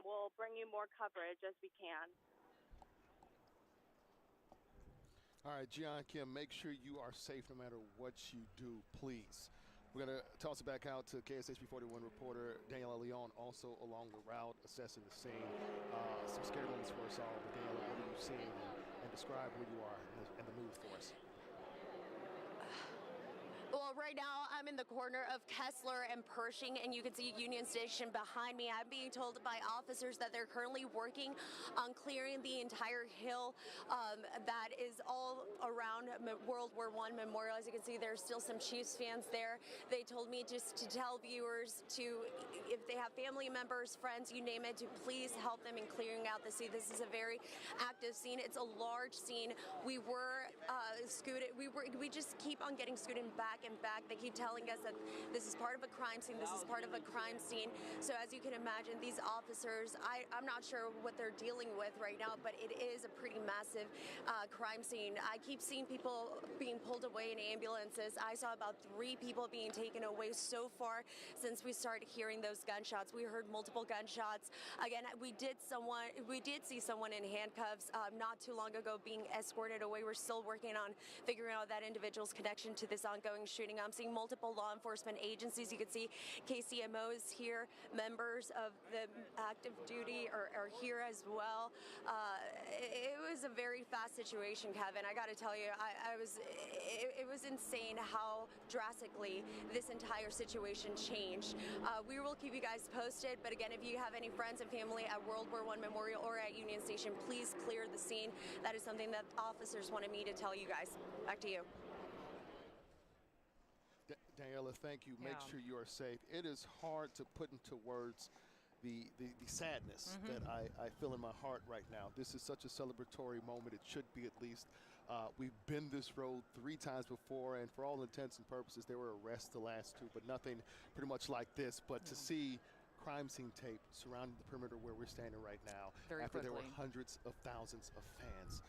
we'll bring you more coverage as we can. All right, Gian, Kim, make sure you are safe no matter what you do, please. We're going to toss it back out to KSHP 41 reporter Daniela Leon, also along the route, assessing the scene. Some scary moments for us all. But Daniela, what are you seeing? And describe where you are and the mood for us. Well, right now I'm in the corner of Kessler and Pershing, and you can see Union Station behind me. I'm being told by officers that they're currently working on clearing the entire hill that is all around World War I Memorial. As you can see, there's still some Chiefs fans there. They told me just to tell viewers to, if they have family members, friends, you name it, to please help them in clearing out the scene. This is a very active scene. It's a large scene. We were scooted. We just keep on getting scooted back and back. They keep telling us that this is part of a crime scene. This is part of a crime scene. So as you can imagine, these officers, I'm not sure what they're dealing with right now, but it is a pretty massive crime scene. I keep seeing people being pulled away in ambulances. I saw about 3 people being taken away so far since we started hearing those gunshots. We heard multiple gunshots. Again, we did see someone in handcuffs not too long ago being escorted away. We're still working on figuring out that individual's connection to this ongoing shooting. I'm seeing multiple law enforcement agencies. You can see KCMOs here, members of the active duty are here as well. It was a very fast situation, Kevin. I got to tell you, it was insane how drastically this entire situation changed. We will keep you guys posted, but again, if you have any friends and family at World War I Memorial or at Union Station, please clear the scene. That is something that officers wanted me to tell you guys. Back to you. Daniela, thank you. Make sure you are safe. It is hard to put into words the sadness that I feel in my heart right now. This is such a celebratory moment. It should be, at least. We've been this road 3 times before, and for all intents and purposes, there were arrests the last 2, but nothing pretty much like this. But to see crime scene tape surrounding the perimeter where we're standing right now, after there were hundreds of thousands of fans,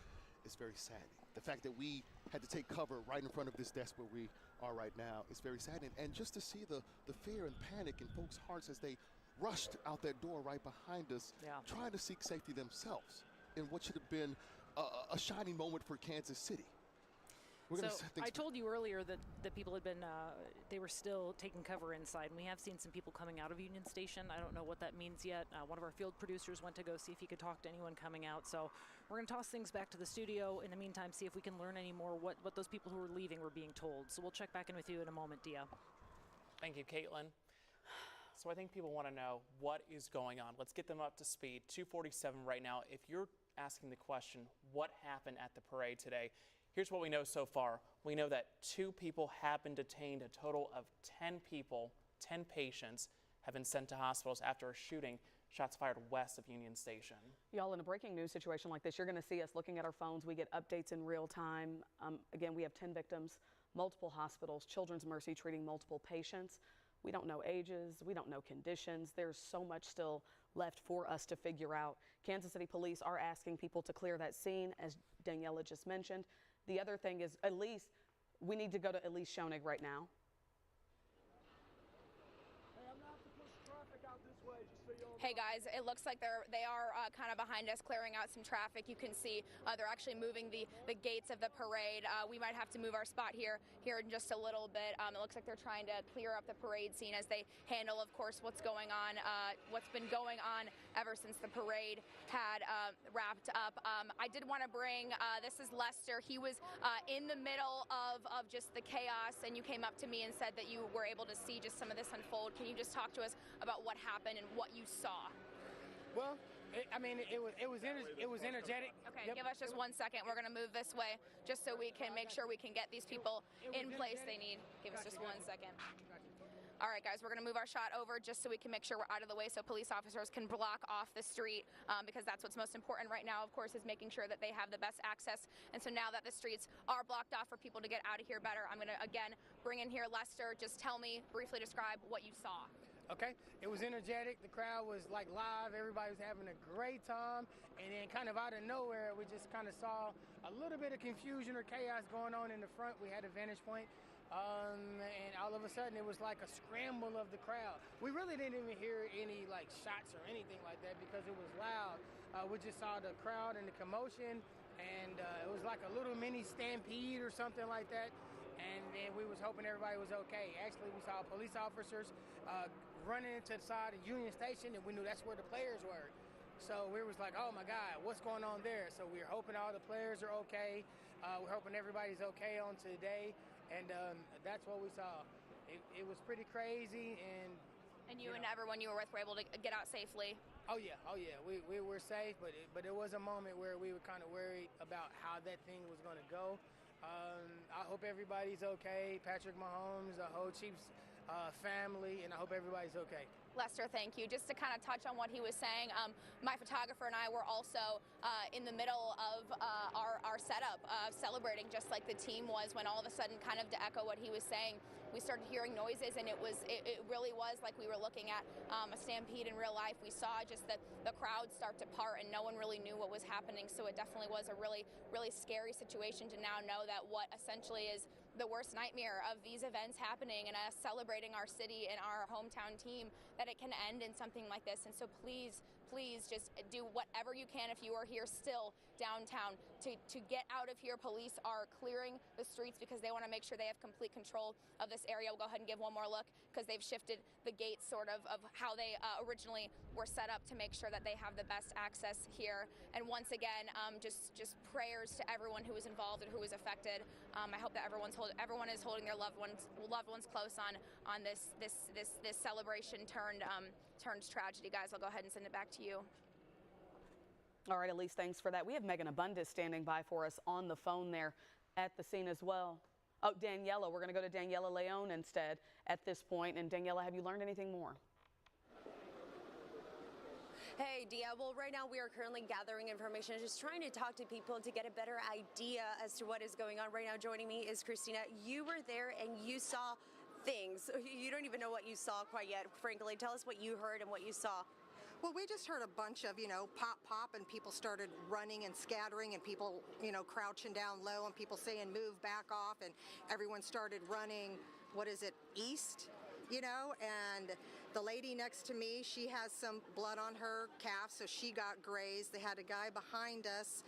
is very saddening. The fact that we had to take cover right in front of this desk where we are right now is very saddening. And just to see the fear and panic in folks' hearts as they rushed out that door right behind us, trying to seek safety themselves in what should have been a shining moment for Kansas City. I told you earlier that the people had been, they were still taking cover inside, and we have seen some people coming out of Union Station. I don't know what that means yet. One of our field producers went to go see if he could talk to anyone coming out. So we're going to toss things back to the studio. In the meantime, see if we can learn any more what those people who were leaving were being told. So we'll check back in with you in a moment, Dia. Thank you, Caitlin. So I think people want to know what is going on. Let's get them up to speed. 2:47 right now. If you're asking the question, what happened at the parade today? Here's what we know so far. We know that 2 people have been detained. A total of 10 people, 10 patients have been sent to hospitals after a shooting, shots fired west of Union Station. Y'all, in a breaking news situation like this, you're going to see us looking at our phones. We get updates in real time. Again, we have 10 victims, multiple hospitals, Children's Mercy treating multiple patients. We don't know ages. We don't know conditions. There's so much still left for us to figure out. Kansas City Police are asking people to clear that scene, as Daniela just mentioned. The other thing is, Elise, we need to go to Elise Schoenig right now. Hey guys, it looks like they are kind of behind us, clearing out some traffic. You can see they're actually moving the gates of the parade. We might have to move our spot here in just a little bit. It looks like they're trying to clear up the parade scene as they handle, of course, what's going on, what's been going on ever since the parade had wrapped up. I did want to bring, this is Lester. He was in the middle of just the chaos, and you came up to me and said that you were able to see just some of this unfold. Can you just talk to us about what happened and what you saw? Well, it was energetic. Okay, give us just 1 second. We're going to move this way just so we can make sure we can get these people in place they need. Give us just 1 second. All right, guys, we're going to move our shot over just so we can make sure we're out of the way so police officers can block off the street because that's what's most important right now, of course, is making sure that they have the best access. And so now that the streets are blocked off for people to get out of here better, I'm going to, again, bring in here. Lester, just tell me, briefly describe what you saw. Okay, it was energetic. The crowd was like live. Everybody was having a great time. And then kind of out of nowhere, we just kind of saw a little bit of confusion or chaos going on in the front. We had a vantage point. And all of a sudden, it was like a scramble of the crowd. We really didn't even hear any like shots or anything like that because it was loud. We just saw the crowd and the commotion, and it was like a little mini stampede or something like that. And then we was hoping everybody was okay. Actually, we saw police officers running into the side of Union Station, and we knew that's where the players were. So we was like, oh my God, what's going on there? So we were hoping all the players are okay. We're hoping everybody's okay on today, and that's what we saw. It was pretty crazy, And you and everyone you were with were able to get out safely. Oh yeah. We were safe, but it was a moment where we were kind of worried about how that thing was going to go. I hope everybody's okay. Patrick Mahomes, the whole Chiefs family, and I hope everybody's okay. Lester, thank you. Just to kind of touch on what he was saying, my photographer and I were also in the middle of our setup, celebrating just like the team was, when all of a sudden, kind of to echo what he was saying, we started hearing noises, and it really was like we were looking at a stampede in real life. We saw just the crowd start to part, and no one really knew what was happening. So it definitely was a really, really scary situation to now know that what essentially is the worst nightmare of these events happening and us celebrating our city and our hometown team, that it can end in something like this. And so please just do whatever you can if you are here still downtown to get out of here. Police are clearing the streets because they want to make sure they have complete control of this area. We'll go ahead and give one more look because they've shifted the gates sort of how they originally were set up to make sure that they have the best access here. And once again, just prayers to everyone who was involved and who was affected. I hope that everyone is holding their loved ones close on this celebration turned tragedy. Guys, I'll go ahead and send it back to you. All right, Elise, thanks for that. We have Megan Abundis standing by for us on the phone there at the scene as well. Oh, Daniela, we're going to go to Daniela Leon instead at this point. And Daniela, have you learned anything more? Hey, Dia. Well, right now we are currently gathering information, just trying to talk to people to get a better idea as to what is going on. Right now, joining me is Christina. You were there and you saw things. You don't even know what you saw quite yet, frankly. Tell us what you heard and what you saw. Well, we just heard a bunch of, pop, pop, and people started running and scattering, and people, crouching down low, and people saying, move, back off, and everyone started running, east, and the lady next to me, she has some blood on her calf, so she got grazed. They had a guy behind us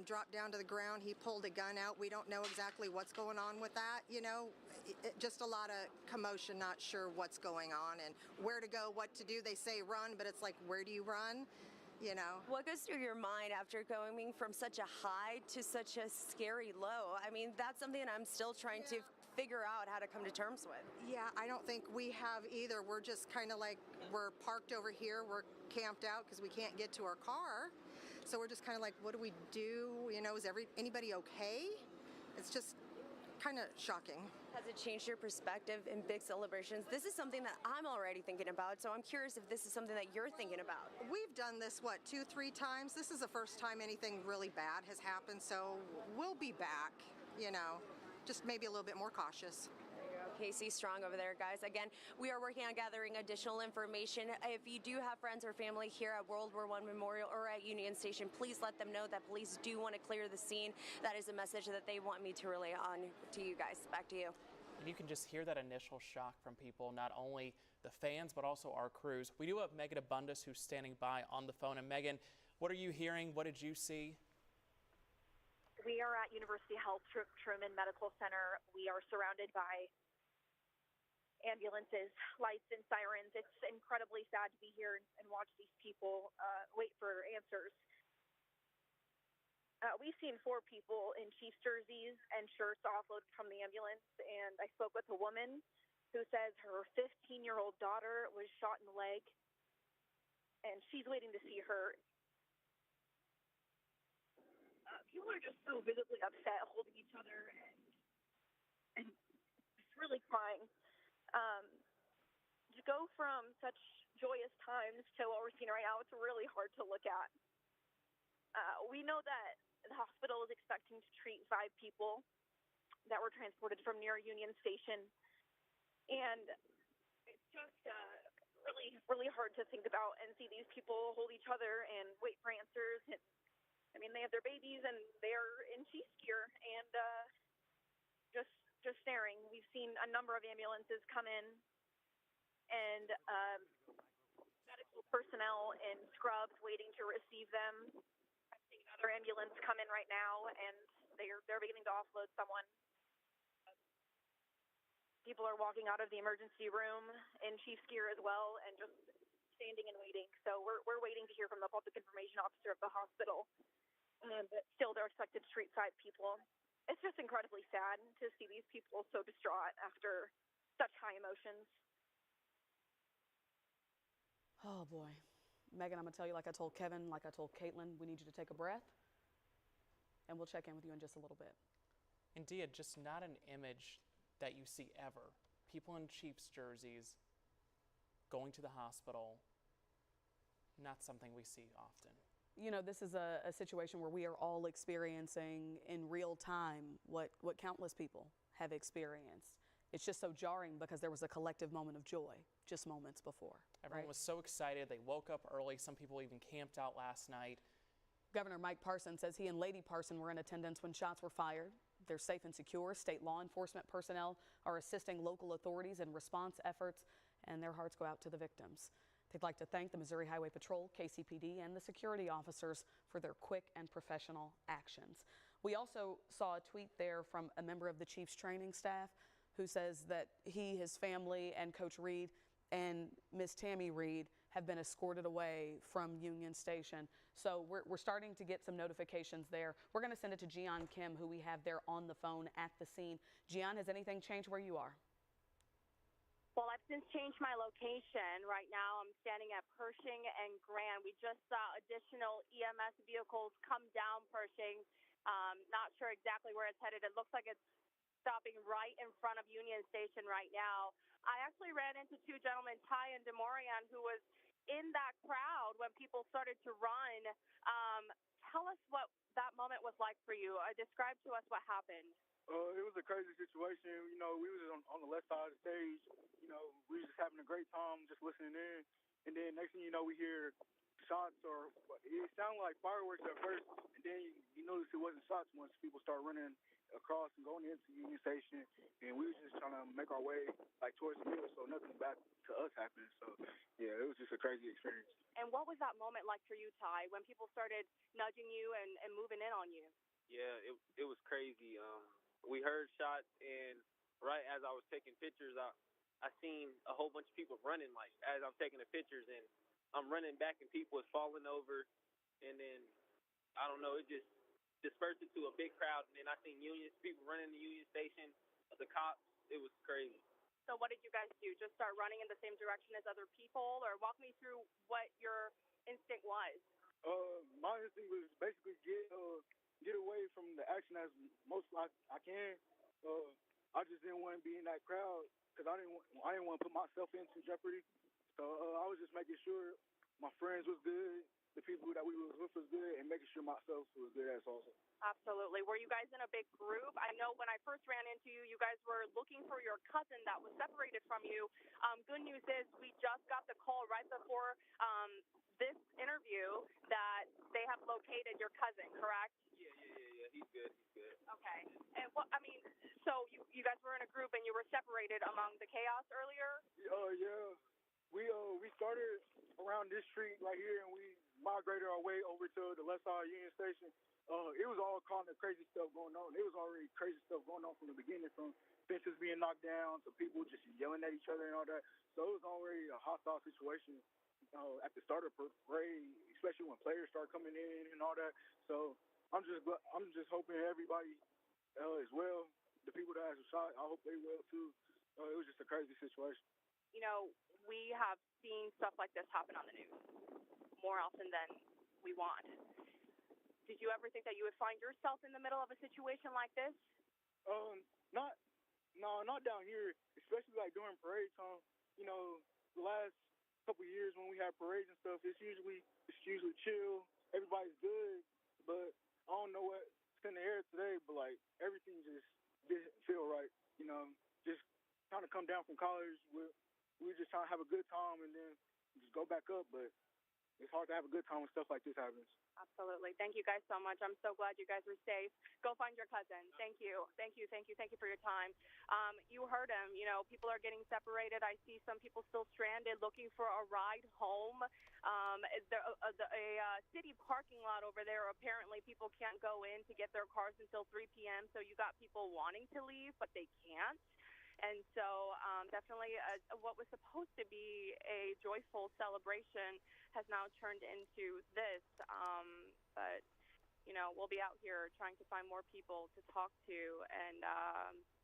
drop down to the ground. He pulled a gun out. We don't know exactly what's going on with that, just a lot of commotion, not sure what's going on and where to go, what to do. They say run, but it's like, where do you run? What goes through your mind after going from such a high to such a scary low? I mean, that's something that I'm still trying to figure out how to come to terms with. Yeah, I don't think we have either. We're just kind of like, we're parked over here. We're camped out because we can't get to our car. So we're just kind of like, what do we do? Is anybody okay? It's just kind of shocking. Has it changed your perspective in big celebrations? This is something that I'm already thinking about, so I'm curious if this is something that you're thinking about. We've done this, 2-3 times? This is the first time anything really bad has happened, so we'll be back, just maybe a little bit more cautious. Casey Strong over there, guys. Again, we are working on gathering additional information. If you do have friends or family here at World War I Memorial or at Union Station, please let them know that police do want to clear the scene. That is a message that they want me to relay on to you guys. Back to you. And you can just hear that initial shock from people, not only the fans, but also our crews. We do have Megan Abundis who's standing by on the phone. And Megan, what are you hearing? What did you see? We are at University Health Truman Medical Center. We are surrounded by ambulances, lights, and sirens. It's incredibly sad to be here and watch these people wait for answers. We've seen 4 people in Chiefs jerseys and shirts offloaded from the ambulance, and I spoke with a woman who says her 15-year-old daughter was shot in the leg, and she's waiting to see her. People are just so visibly upset, holding each other and just really crying. To go from such joyous times to what we're seeing right now, it's really hard to look at. We know that the hospital is expecting to treat 5 people. that were transported from near Union Station. And it's just really hard to think about and see these people hold each other and wait for answers. And, I mean, they have their babies and they're in Chiefs gear and just staring. We've seen a number of ambulances come in and medical personnel in scrubs waiting to receive them. I've seen another ambulance come in right now, and they're beginning to offload someone. People are walking out of the emergency room in Chiefs gear as well, and just standing and waiting. So we're waiting to hear from the public information officer of the hospital. But still, they're expected to treat 5 people. It's just incredibly sad to see these people so distraught after such high emotions. Oh, boy. Megan, I'm going to tell you, like I told Kevin, like I told Caitlin, we need you to take a breath, and we'll check in with you in just a little bit. And Dia, just not an image that you see ever. People in Chiefs jerseys going to the hospital, not something we see often. You know, this is a situation where we are all experiencing in real time what countless people have experienced. It's just so jarring because there was a collective moment of joy just moments before. Everyone was so excited. They woke up early. Some people even camped out last night. Governor Mike Parson says he and Lady Parson were in attendance when shots were fired. They're safe and secure. State law enforcement personnel are assisting local authorities in response efforts, and their hearts go out to the victims. They'd like to thank the Missouri Highway Patrol, KCPD, and the security officers for their quick and professional actions. We also saw a tweet there from a member of the Chiefs training staff who says that he, his family, and Coach Reed and Miss Tammy Reed have been escorted away from Union Station. So we're starting to get some notifications there. We're going to send it to Gian Kim, who we have there on the phone at the scene. Gian, has anything changed where you are? Well, I've since changed my location. Right now, I'm standing at Pershing and Grand. We just saw additional EMS vehicles come down Pershing. Not sure exactly where it's headed. It looks like it's stopping right in front of Union Station right now. I actually ran into 2 gentlemen, Ty and DeMorian, who was in that crowd when people started to run. Tell us what that moment was like for you. Describe to us what happened. It was a crazy situation. You know, we was on the left side of the stage. You know, we was just having a great time, just listening in. And then next thing you know, we hear shots, or it sounded like fireworks at first. And then you notice it wasn't shots once people start running across and going into Union Station. And we was just trying to make our way like towards the middle, so nothing bad to us happened. So yeah, it was just a crazy experience. And what was that moment like for you, Ty, when people started nudging you and moving in on you? Yeah, it was crazy. We heard shots, and right as I was taking pictures, I seen a whole bunch of people running, like, as I'm taking the pictures, and I'm running back, and people was falling over, and then, I don't know, it just dispersed into a big crowd, and then I seen people running the Union Station, the cops. It was crazy. So what did you guys do? Just start running in the same direction as other people, or walk me through what your instinct was? My instinct was basically get away from the action as most I can. I just didn't want to be in that crowd because I didn't want to put myself into jeopardy. So I was just making sure my friends was good, the people that we was with was good, and making sure myself was good as also. Absolutely. Were you guys in a big group? I know when I first ran into you, you guys were looking for your cousin that was separated from you. Good news is we just got the call right before this interview that they have located your cousin, correct? Yeah. He's good. Okay. And so you guys were in a group and you were separated among the chaos earlier? Yeah. We started around this street right here, and we migrated our way over to the left side of Union Station. It was all kind of crazy stuff going on. It was already crazy stuff going on from the beginning, from fences being knocked down to people just yelling at each other and all that. So it was already a hostile situation at the start of the parade, especially when players start coming in and all that. So I'm just hoping everybody as well, the people that has a shot, I hope they will too. It was just a crazy situation. You know, we have seen stuff like this happen on the news more often than we want. Did you ever think that you would find yourself in the middle of a situation like this? Not down here, especially like during parade time. You know, the last couple of years when we have parades and stuff, it's usually chill. Everybody's good, but I don't know what's in the air today. But like everything just didn't feel right. You know, just trying to come down from college. We were just trying to have a good time and then just go back up. But it's hard to have a good time when stuff like this happens. Absolutely. Thank you guys so much. I'm so glad you guys were safe. Go find your cousin. Thank you. Thank you. Thank you. Thank you for your time. You heard him. You know, people are getting separated. I see some people still stranded looking for a ride home. A city parking lot over there, apparently people can't go in to get their cars until 3 p.m. So you got people wanting to leave, but they can't. And so definitely what was supposed to be a joyful celebration has now turned into this. But, you know, we'll be out here trying to find more people to talk to and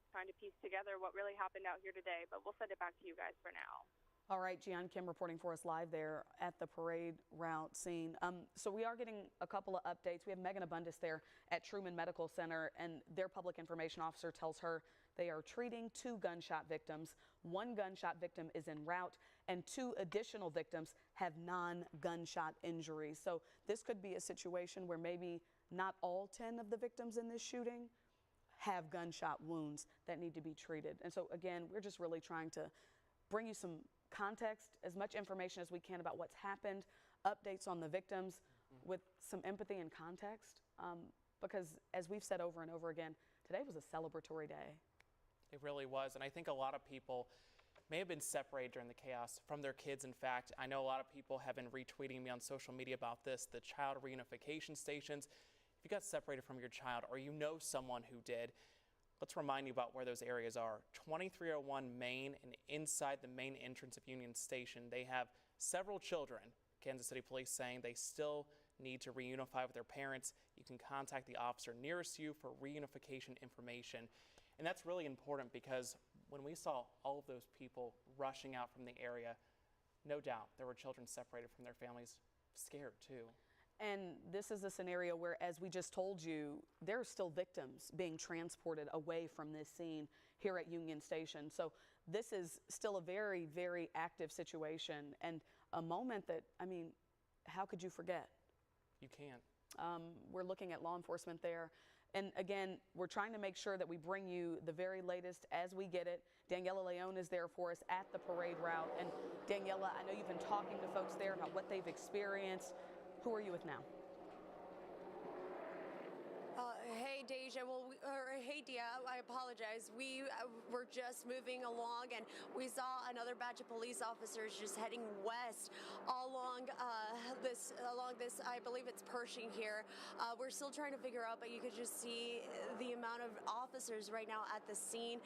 trying to piece together what really happened out here today. But we'll send it back to you guys for now. All right, Gian Kim reporting for us live there at the parade route scene. So we are getting a couple of updates. We have Megan Abundis there at Truman Medical Center, and their public information officer tells her they are treating 2 gunshot victims. 1 gunshot victim is en route, and 2 additional victims have non-gunshot injuries. So this could be a situation where maybe not all 10 of the victims in this shooting have gunshot wounds that need to be treated. And so again, we're just really trying to bring you some context, as much information as we can about what's happened, updates on the victims with some empathy and context. Because as we've said over and over again, today was a celebratory day. It really was. And I think a lot of people may have been separated during the chaos from their kids. In fact, I know a lot of people have been retweeting me on social media about this, the child reunification stations. If you got separated from your child or you know someone who did, let's remind you about where those areas are. 2301 Main, and inside the main entrance of Union Station, they have several children. Kansas City Police saying they still need to reunify with their parents. You can contact the officer nearest you for reunification information. And that's really important because when we saw all of those people rushing out from the area, no doubt there were children separated from their families, scared too. And this is a scenario where, as we just told you, there are still victims being transported away from this scene here at Union Station. So this is still a very, very active situation and a moment that, I mean, how could you forget? You can't. We're looking at law enforcement there. And again, we're trying to make sure that we bring you the very latest as we get it. Daniela Leon is there for us at the parade route. And Daniela, I know you've been talking to folks there about what they've experienced. Who are you with now? Hey, Deja. Hey, Dia. I apologize. We were just moving along, and we saw another batch of police officers just heading west along this. I believe it's Pershing here. We're still trying to figure out, but you could just see the amount of officers right now at the scene.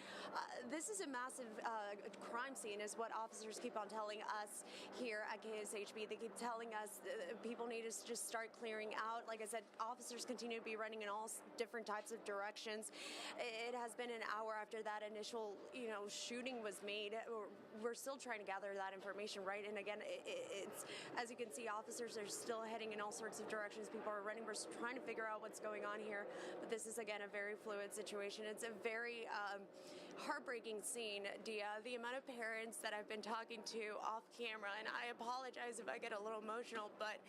This is a massive crime scene, is what officers keep on telling us here at KSHB. They keep telling us people need to just start clearing out. Like I said, officers continue to be running in all different types of directions. It has been an hour after that initial, shooting was made. We're still trying to gather that information, right? And again, it's as you can see, officers are still heading in all sorts of directions. People are running. We're trying to figure out what's going on here. But this is, again, a very fluid situation. It's a very heartbreaking scene, Dia. The amount of parents that I've been talking to off camera, and I apologize if I get a little emotional, but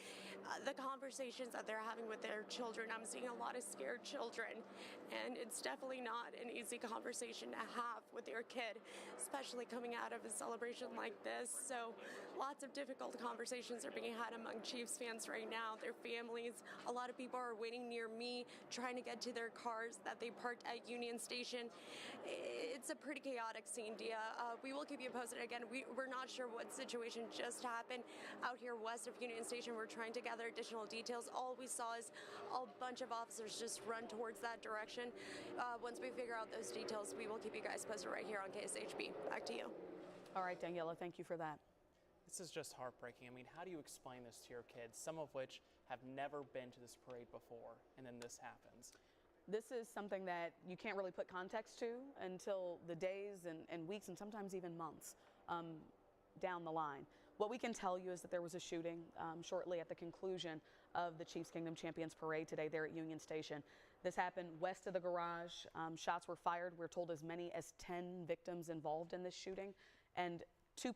the conversations that they're having with their children, I'm seeing a lot of scared children, and it's definitely not an easy conversation to have with your kid, especially coming out of a celebration like this. So lots of difficult conversations are being had among Chiefs fans right now, their families. A lot of people are waiting near me, trying to get to their cars that they parked at Union Station. It's a pretty chaotic scene, Dia. We will keep you posted. Again, we're not sure what situation just happened out here west of Union Station. We're trying to gather additional details. All we saw is a bunch of officers just run towards that direction. Once we figure out those details, we will keep you guys posted right here on KSHB. Back to you. All right, Daniela, thank you for that. This is just heartbreaking. I mean, how do you explain this to your kids, some of which have never been to this parade before, and then this happens? This is something that you can't really put context to until the days and weeks and sometimes even months down the line. What we can tell you is that there was a shooting shortly at the conclusion of the Chiefs Kingdom Champions Parade today there at Union Station. This happened west of the garage. Shots were fired. We're told as many as 10 victims involved in this shooting, and 2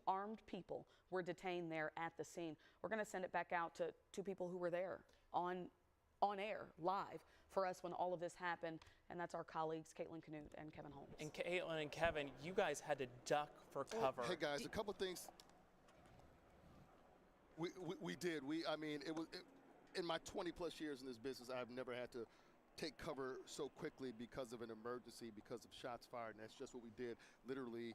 armed people were detained there at the scene. We're going to send it back out to 2 people who were there on air, live, for us when all of this happened, and that's our colleagues Caitlin Canute and Kevin Holmes. And Caitlin and Kevin, you guys had to duck for cover. Hey guys, a couple things. We did. I mean, in my 20 plus years in this business, I've never had to take cover so quickly because of an emergency, because of shots fired, and that's just what we did. Literally,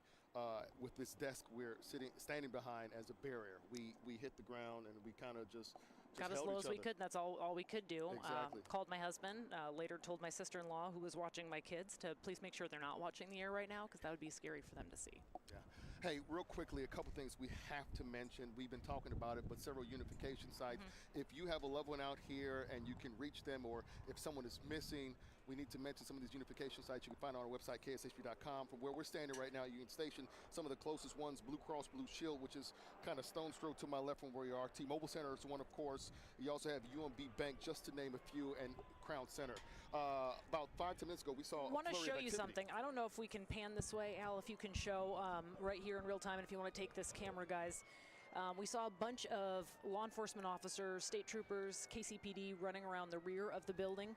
with this desk we're standing behind as a barrier, we hit the ground and we kind of just got as low as we could, and that's all we could do. Exactly. Called my husband, later told my sister-in-law, who was watching my kids, to please make sure they're not watching the air right now, because that would be scary for them to see. Yeah. Hey, real quickly, a couple things we have to mention. We've been talking about it, but several unification sites. If you have a loved one out here and you can reach them, or if someone is missing, we need to mention some of these unification sites you can find on our website, kshb.com. From where we're standing right now at Union Station, some of the closest ones, Blue Cross Blue Shield, which is kind of stone's throw to my left from where you are. T-Mobile Center is one, of course. You also have UMB Bank, just to name a few, and Crown Center. About 5-10 minutes ago, we saw. I want to show you something. I don't know if we can pan this way, Al. If you can show right here in real time, and if you want to take this camera, guys. We saw a bunch of law enforcement officers, state troopers, KCPD running around the rear of the building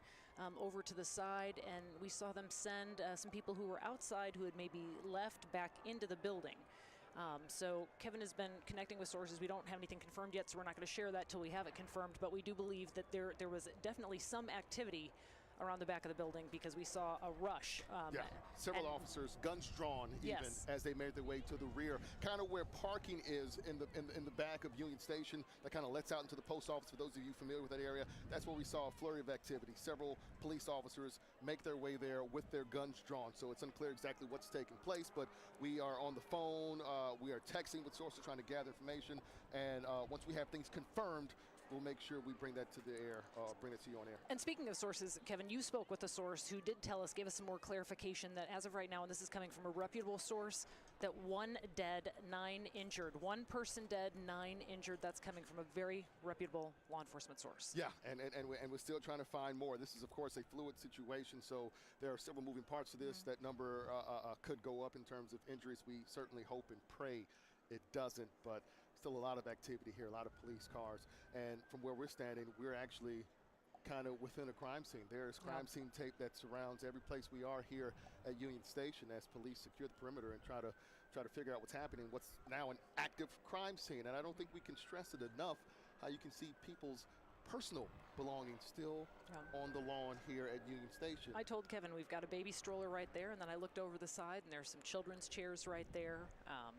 over to the side, and we saw them send some people who were outside who had maybe left back into the building. So Kevin has been connecting with sources. We don't have anything confirmed yet, so we're not going to share that till we have it confirmed, but we do believe that there was definitely some activity around the back of the building, because we saw a rush. Several officers, guns drawn, even as they made their way to the rear, kind of where parking is in the back of Union Station. That kind of lets out into the post office. For those of you familiar with that area, that's where we saw a flurry of activity. Several police officers make their way there with their guns drawn. So it's unclear exactly what's taking place, but we are on the phone. We are texting with sources, trying to gather information, and once we have things confirmed, we'll make sure we bring that to the air, bring it to you on air. And speaking of sources, Kevin, you spoke with a source who did tell us, gave us some more clarification that as of right now, and this is coming from a reputable source, that 1 dead, 9 injured. 1 person dead, 9 injured. That's coming from a very reputable law enforcement source. Yeah, and we're still trying to find more. This is, of course, a fluid situation, so there are several moving parts to this. That number could go up in terms of injuries. We certainly hope and pray it doesn't, but still a lot of activity here, a lot of police cars. And from where we're standing, we're actually kind of within a crime scene. There's crime scene tape that surrounds every place we are here at Union Station as police secure the perimeter and try to figure out what's happening, what's now an active crime scene. And I don't think we can stress it enough how you can see people's personal belongings still on the lawn here at Union Station. I told Kevin we've got a baby stroller right there, and then I looked over the side and there's some children's chairs right there.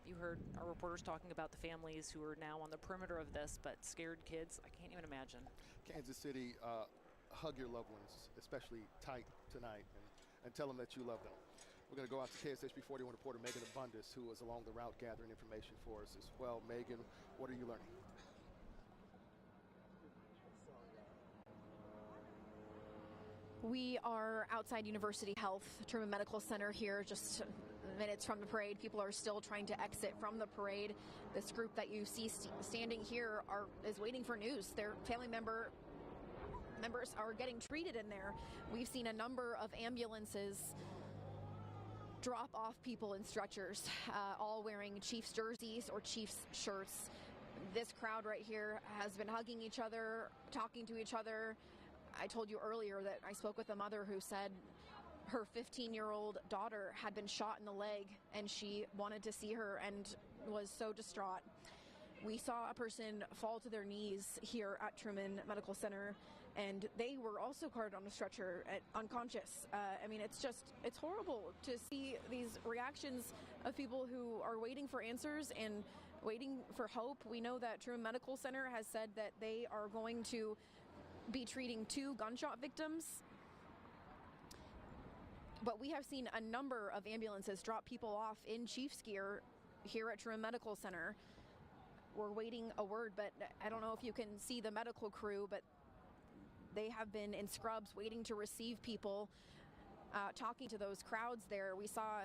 You heard our reporters talking about the families who are now on the perimeter of this, but scared kids, I can't even imagine. Kansas City, hug your loved ones, especially tight tonight, and tell them that you love them. We're going to go out to KSHB 41 reporter Megan Abundis, who was along the route gathering information for us as well. Megan, what are you learning? We are outside University Health, Truman Medical Center here, just minutes from the parade. People are still trying to exit from the parade. This group that you see standing here is waiting for news. Their family members are getting treated in there. We've seen a number of ambulances drop off people in stretchers, all wearing Chiefs jerseys or Chiefs shirts. This crowd right here has been hugging each other, talking to each other. I told you earlier that I spoke with a mother who said her 15-year-old daughter had been shot in the leg and she wanted to see her and was so distraught. We saw a person fall to their knees here at Truman Medical Center, and they were also carted on a stretcher, unconscious. I mean, it's horrible to see these reactions of people who are waiting for answers and waiting for hope. We know that Truman Medical Center has said that they are going to be treating 2 gunshot victims, but we have seen a number of ambulances drop people off in Chiefs gear here at Truman Medical Center. We're waiting a word, but I don't know if you can see the medical crew, but they have been in scrubs waiting to receive people, talking to those crowds there. We saw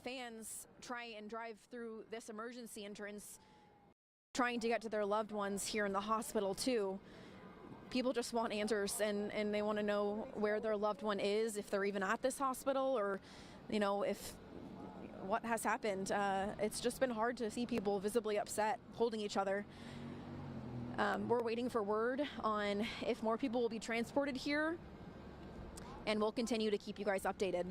fans try and drive through this emergency entrance, trying to get to their loved ones here in the hospital too. People just want answers, and they want to know where their loved one is, if they're even at this hospital, or, if what has happened. It's just been hard to see people visibly upset, holding each other. We're waiting for word on if more people will be transported here and we'll continue to keep you guys updated.